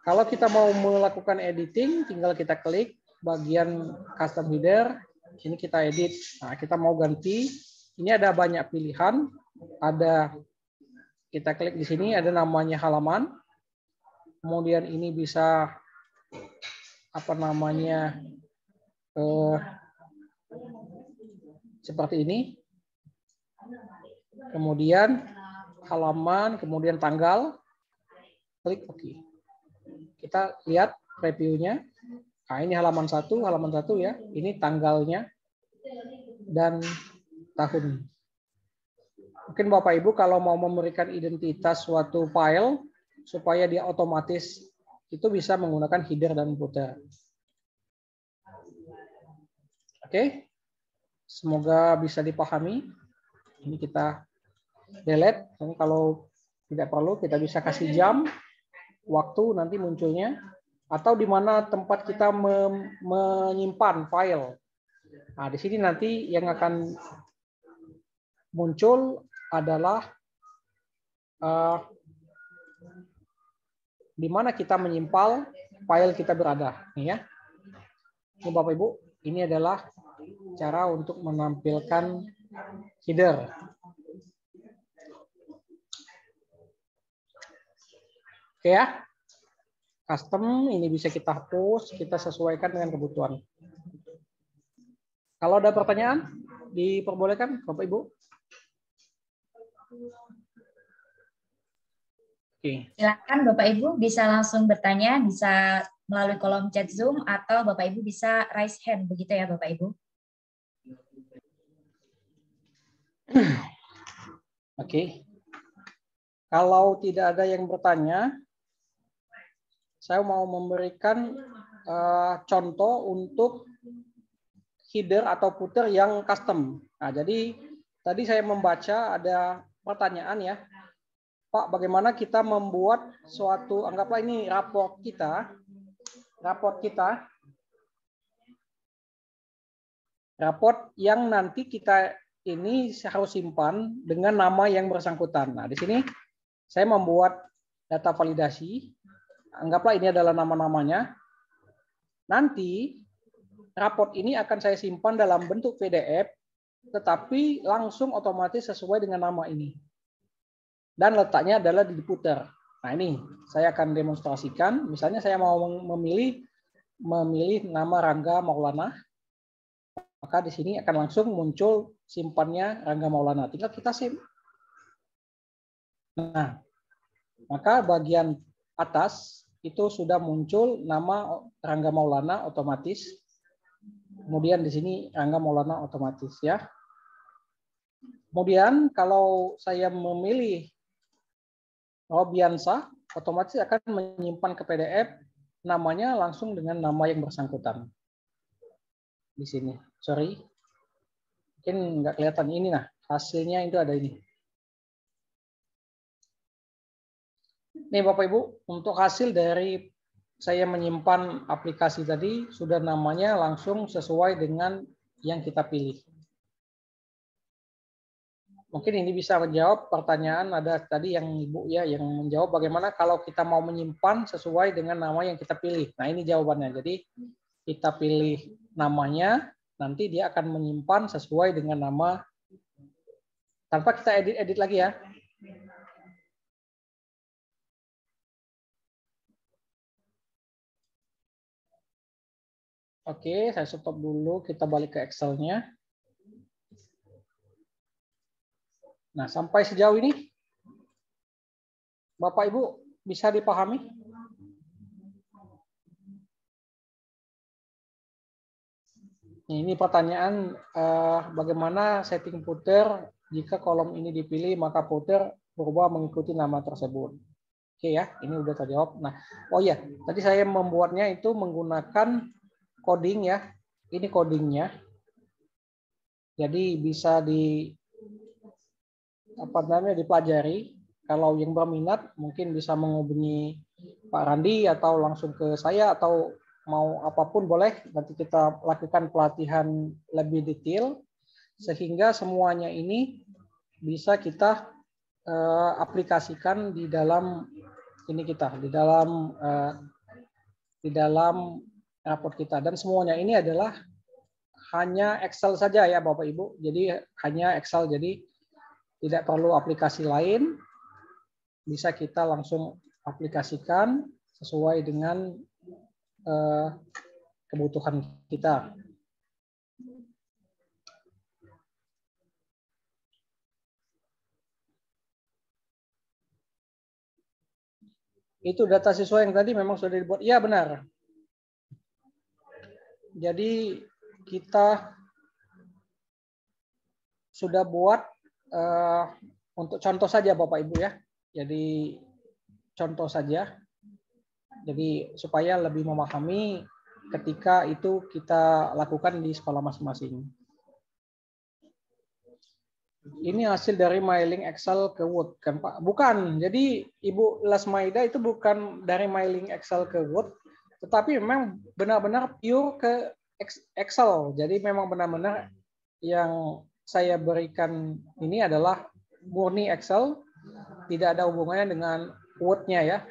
kalau kita mau melakukan editing, tinggal kita klik bagian custom header. Ini kita edit. Nah, kita mau ganti. Ini ada banyak pilihan. Ada, kita klik di sini, ada namanya halaman. Kemudian ini bisa apa namanya seperti ini. Kemudian halaman, kemudian tanggal. Klik OK. Kita lihat previewnya. Nah, ini halaman 1 ya. Ini tanggalnya dan tahun. Mungkin Bapak Ibu kalau mau memberikan identitas suatu file supaya dia otomatis itu bisa menggunakan header dan footer. Oke. Semoga bisa dipahami. Ini kita delete. Kalau tidak perlu kita bisa kasih jam, waktu nanti munculnya, atau di mana tempat kita menyimpan file. Nah, di sini nanti yang akan muncul adalah di mana kita menyimpan file kita berada. Nih ya. Ini Bapak Ibu, ini adalah cara untuk menampilkan header. Oke ya. Custom ini bisa kita hapus, kita sesuaikan dengan kebutuhan. Kalau ada pertanyaan, diperbolehkan Bapak Ibu. Oke.
Silakan Bapak Ibu bisa langsung bertanya, bisa melalui kolom chat Zoom atau Bapak Ibu bisa raise hand, begitu ya Bapak Ibu.
Oke. Kalau tidak ada yang bertanya, saya mau memberikan contoh untuk header atau footer yang custom. Nah, jadi tadi saya membaca ada pertanyaan ya, Pak, bagaimana kita membuat suatu, anggaplah ini raport kita, raport yang nanti kita ini harus simpan dengan nama yang bersangkutan. Nah, di sini saya membuat data validasi, anggaplah ini adalah nama-namanya. Nanti raport ini akan saya simpan dalam bentuk PDF, tetapi langsung otomatis sesuai dengan nama ini. Dan letaknya adalah di footer. Nah, ini saya akan demonstrasikan. Misalnya saya mau memilih nama Rangga Maulana, maka di sini akan langsung muncul simpannya Rangga Maulana. Tinggal kita save. Nah, maka bagian atas itu sudah muncul nama Rangga Maulana otomatis. Kemudian di sini Rangga Maulana otomatis ya. Kemudian kalau saya memilih Robiansa, otomatis akan menyimpan ke PDF namanya langsung dengan nama yang bersangkutan. Di sini, sorry, mungkin nggak kelihatan ini. Nah, hasilnya itu ada ini. Nih Bapak Ibu, untuk hasil dari saya menyimpan aplikasi tadi sudah namanya langsung sesuai dengan yang kita pilih. Mungkin ini bisa menjawab pertanyaan, ada tadi yang Ibu ya yang menjawab bagaimana kalau kita mau menyimpan sesuai dengan nama yang kita pilih. Nah, ini jawabannya. Jadi kita pilih namanya, nanti dia akan menyimpan sesuai dengan nama tanpa kita edit lagi ya. Oke, saya stop dulu, kita balik ke Excel-nya. Nah, sampai sejauh ini, Bapak Ibu bisa dipahami? Ini pertanyaan, bagaimana setting footer jika kolom ini dipilih, maka footer berubah mengikuti nama tersebut. Oke ya, ini udah terjawab. Nah, oh ya, tadi saya membuatnya itu menggunakan coding ya. Ini codingnya. Jadi bisa dipelajari. Kalau yang berminat mungkin bisa menghubungi Pak Randi atau langsung ke saya atau mau apapun boleh. Nanti kita lakukan pelatihan lebih detail sehingga semuanya ini bisa kita aplikasikan di dalam di dalam raport kita, dan semuanya ini adalah hanya Excel saja ya Bapak Ibu. Jadi hanya Excel, jadi tidak perlu aplikasi lain, bisa kita langsung aplikasikan sesuai dengan kebutuhan kita. Itu data siswa yang tadi memang sudah dibuat. Iya benar. Jadi kita sudah buat untuk contoh saja Bapak Ibu ya. Jadi contoh saja. Jadi supaya lebih memahami ketika itu kita lakukan di sekolah masing-masing. Ini hasil dari mailing Excel ke Word kan Pak? Bukan. Jadi Ibu Lasmaida itu bukan dari mailing Excel ke Word, tetapi memang benar-benar pure ke Excel. Jadi memang benar-benar yang saya berikan ini adalah murni Excel, tidak ada hubungannya dengan Word-nya ya.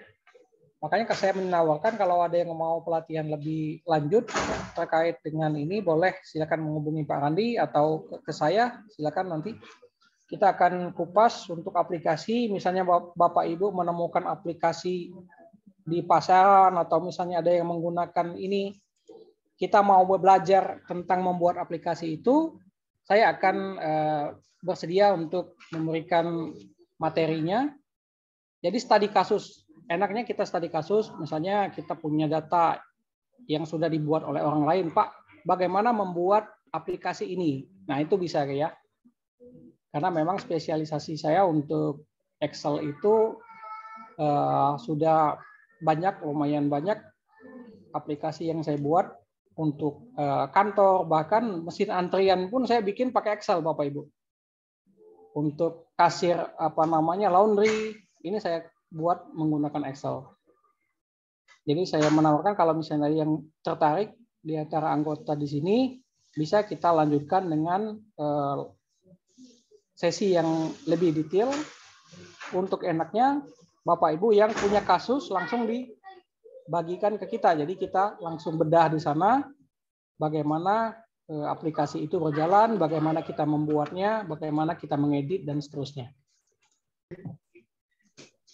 Makanya saya menawarkan kalau ada yang mau pelatihan lebih lanjut terkait dengan ini, boleh silakan menghubungi Pak Randi atau ke saya, silakan nanti kita akan kupas untuk aplikasi. Misalnya Bapak Ibu menemukan aplikasi di pasaran atau misalnya ada yang menggunakan ini, kita mau belajar tentang membuat aplikasi itu, saya akan bersedia untuk memberikan materinya. Jadi studi kasus, enaknya kita studi kasus, misalnya kita punya data yang sudah dibuat oleh orang lain, Pak, bagaimana membuat aplikasi ini? Nah, itu bisa ya. Karena memang spesialisasi saya untuk Excel itu sudah banyak, lumayan banyak aplikasi yang saya buat untuk kantor, bahkan mesin antrian pun saya bikin pakai Excel, Bapak Ibu. Untuk kasir laundry, ini saya buat menggunakan Excel. Jadi saya menawarkan kalau misalnya yang tertarik di antara anggota di sini, bisa kita lanjutkan dengan sesi yang lebih detail. Untuk enaknya Bapak Ibu yang punya kasus langsung dibagikan ke kita. Jadi kita langsung bedah di sana bagaimana aplikasi itu berjalan, bagaimana kita membuatnya, bagaimana kita mengedit dan seterusnya.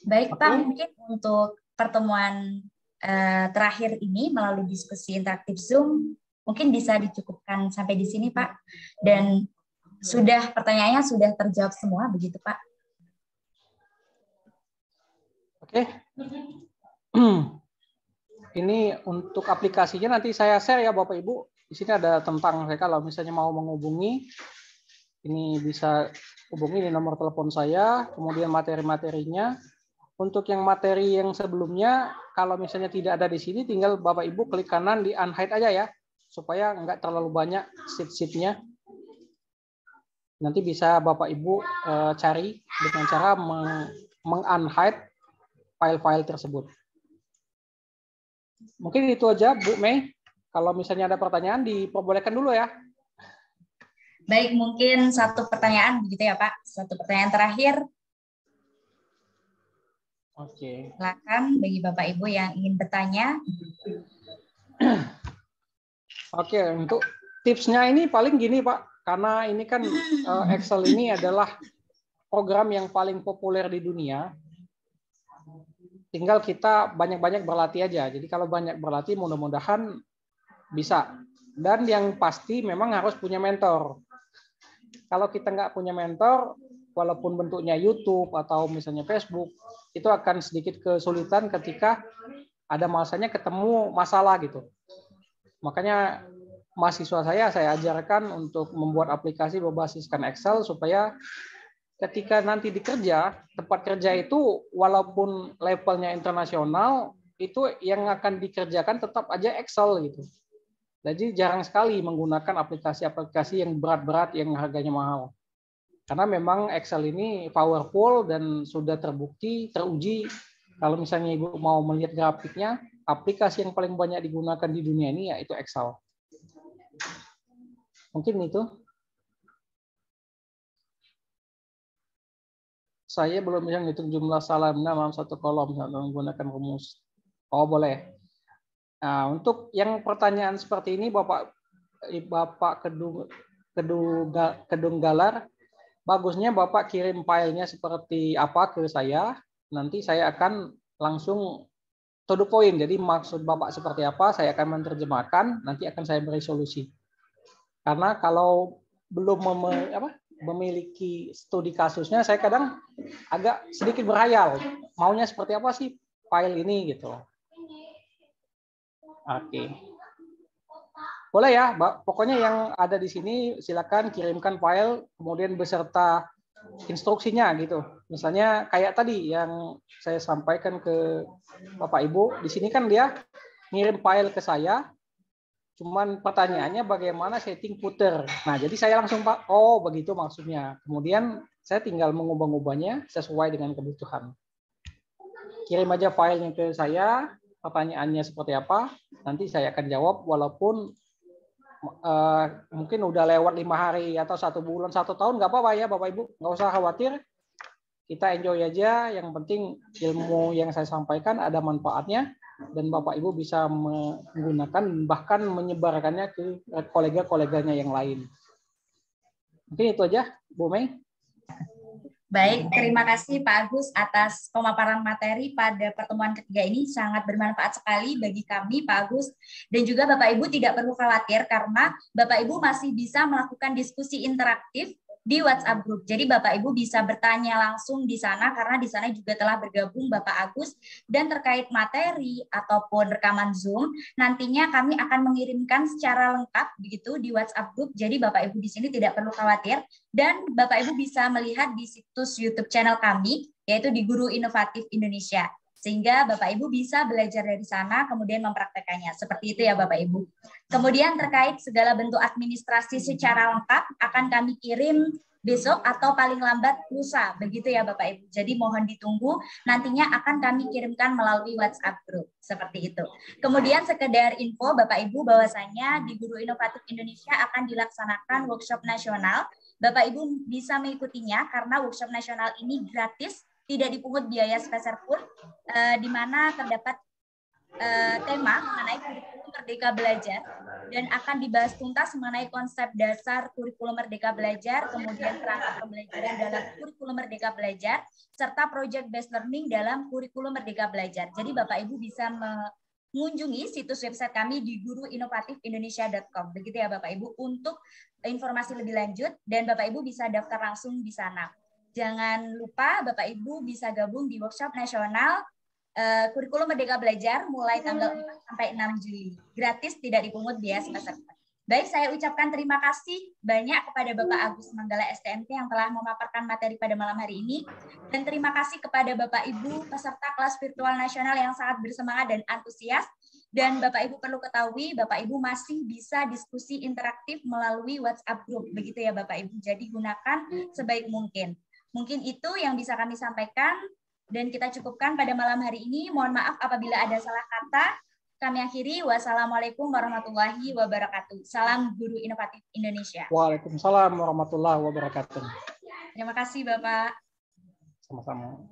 Baik Pak, mungkin untuk pertemuan terakhir ini melalui diskusi interaktif Zoom mungkin bisa dicukupkan sampai di sini Pak. Dan pertanyaannya sudah terjawab semua, begitu Pak?
Oke. Ini untuk aplikasinya nanti saya share ya Bapak Ibu. Di sini ada tentang saya kalau misalnya mau menghubungi, ini bisa hubungi di nomor telepon saya, kemudian materi-materinya. Untuk yang materi yang sebelumnya, kalau misalnya tidak ada di sini, tinggal Bapak Ibu klik kanan di unhide aja ya, supaya nggak terlalu banyak sheet-sheetnya. Nanti bisa Bapak Ibu cari dengan cara meng-unhide file-file tersebut. Mungkin itu aja, Bu Mei. Kalau misalnya ada pertanyaan, diperbolehkan dulu ya.
Baik, mungkin satu pertanyaan begitu ya Pak. Satu pertanyaan terakhir.
Oke.
Silakan bagi Bapak Ibu yang ingin bertanya.
Oke, untuk tipsnya ini paling gini Pak, karena ini kan Excel ini adalah program yang paling populer di dunia. Tinggal kita banyak-banyak berlatih aja. Jadi kalau banyak berlatih, mudah-mudahan bisa. Dan yang pasti memang harus punya mentor. Kalau kita nggak punya mentor, walaupun bentuknya YouTube atau misalnya Facebook, itu akan sedikit kesulitan ketika ada masanya ketemu masalah gitu. Makanya mahasiswa saya ajarkan untuk membuat aplikasi berbasiskan Excel supaya ketika nanti dikerja, tempat kerja itu walaupun levelnya internasional, itu yang akan dikerjakan tetap aja Excel gitu. Jadi jarang sekali menggunakan aplikasi-aplikasi yang berat-berat yang harganya mahal. Karena memang Excel ini powerful dan sudah terbukti, teruji. Kalau misalnya Ibu mau melihat grafiknya, aplikasi yang paling banyak digunakan di dunia ini yaitu Excel. Mungkin itu. Saya belum bisa menghitung jumlah salam dalam satu kolom menggunakan rumus. Oh, boleh. Nah, untuk yang pertanyaan seperti ini, Bapak Kedunggalar, bagusnya Bapak kirim filenya seperti apa ke saya. Nanti saya akan langsung to the point. Jadi maksud Bapak seperti apa, saya akan menerjemahkan. Nanti akan saya beri solusi. Karena kalau belum memiliki studi kasusnya, saya kadang agak sedikit berhayal. Maunya seperti apa sih file ini gitu. Oke. Boleh ya, pokoknya yang ada di sini silakan kirimkan file kemudian beserta instruksinya gitu. Misalnya kayak tadi yang saya sampaikan ke Bapak Ibu, di sini kan dia ngirim file ke saya. Cuman pertanyaannya bagaimana setting footer. Nah, jadi saya langsung Pak, oh begitu maksudnya. Kemudian saya tinggal mengubah-ubahnya sesuai dengan kebutuhan. Kirim aja filenya ke saya, pertanyaannya seperti apa, nanti saya akan jawab walaupun mungkin udah lewat 5 hari atau 1 bulan, 1 tahun, nggak apa-apa ya Bapak Ibu, nggak usah khawatir. Kita enjoy aja, yang penting ilmu yang saya sampaikan ada manfaatnya. Dan Bapak Ibu bisa menggunakan bahkan menyebarkannya ke kolega-koleganya yang lain. Mungkin itu aja, Bu Mei.
Baik, terima kasih Pak Agus atas pemaparan materi pada pertemuan ketiga ini, sangat bermanfaat sekali bagi kami Pak Agus. Dan juga Bapak Ibu tidak perlu khawatir karena Bapak Ibu masih bisa melakukan diskusi interaktif di WhatsApp Group. Jadi Bapak Ibu bisa bertanya langsung di sana karena di sana juga telah bergabung Bapak Agus, dan terkait materi ataupun rekaman Zoom nantinya kami akan mengirimkan secara lengkap begitu di WhatsApp Group. Jadi Bapak Ibu di sini tidak perlu khawatir, dan Bapak Ibu bisa melihat di situs YouTube channel kami yaitu di Guru Inovatif Indonesia. Sehingga Bapak Ibu bisa belajar dari sana kemudian mempraktekannya. Seperti itu ya Bapak Ibu. Kemudian terkait segala bentuk administrasi secara lengkap akan kami kirim besok atau paling lambat lusa. Begitu ya Bapak Ibu. Jadi mohon ditunggu, nantinya akan kami kirimkan melalui WhatsApp Group. Seperti itu. Kemudian sekedar info Bapak Ibu bahwasanya di Guru Inovatif Indonesia akan dilaksanakan workshop nasional. Bapak Ibu bisa mengikutinya karena workshop nasional ini gratis, tidak dipungut biaya sepeserpun, di mana terdapat tema mengenai kurikulum Merdeka Belajar dan akan dibahas tuntas mengenai konsep dasar kurikulum Merdeka Belajar, kemudian perangkat pembelajaran dalam kurikulum Merdeka Belajar, serta project based learning dalam kurikulum Merdeka Belajar. Jadi Bapak Ibu bisa mengunjungi situs website kami di guruinovatifindonesian.com. Begitu ya Bapak Ibu untuk informasi lebih lanjut, dan Bapak Ibu bisa daftar langsung di sana. Jangan lupa Bapak Ibu bisa gabung di workshop nasional kurikulum Merdeka Belajar mulai tanggal 4 sampai 6 Juli. Gratis, tidak dipungut biaya sepeserpun. Baik, saya ucapkan terima kasih banyak kepada Bapak Agus Manggala STMP yang telah memaparkan materi pada malam hari ini. Dan terima kasih kepada Bapak Ibu peserta kelas virtual nasional yang sangat bersemangat dan antusias. Dan Bapak Ibu perlu ketahui, Bapak Ibu masih bisa diskusi interaktif melalui WhatsApp Group. Begitu ya Bapak Ibu. Jadi gunakan sebaik mungkin. Mungkin itu yang bisa kami sampaikan dan kita cukupkan pada malam hari ini. Mohon maaf apabila ada salah kata. Kami akhiri. Wassalamualaikum warahmatullahi wabarakatuh. Salam Guru Inovatif Indonesia.
Waalaikumsalam warahmatullahi wabarakatuh.
Terima kasih Bapak.
Sama-sama.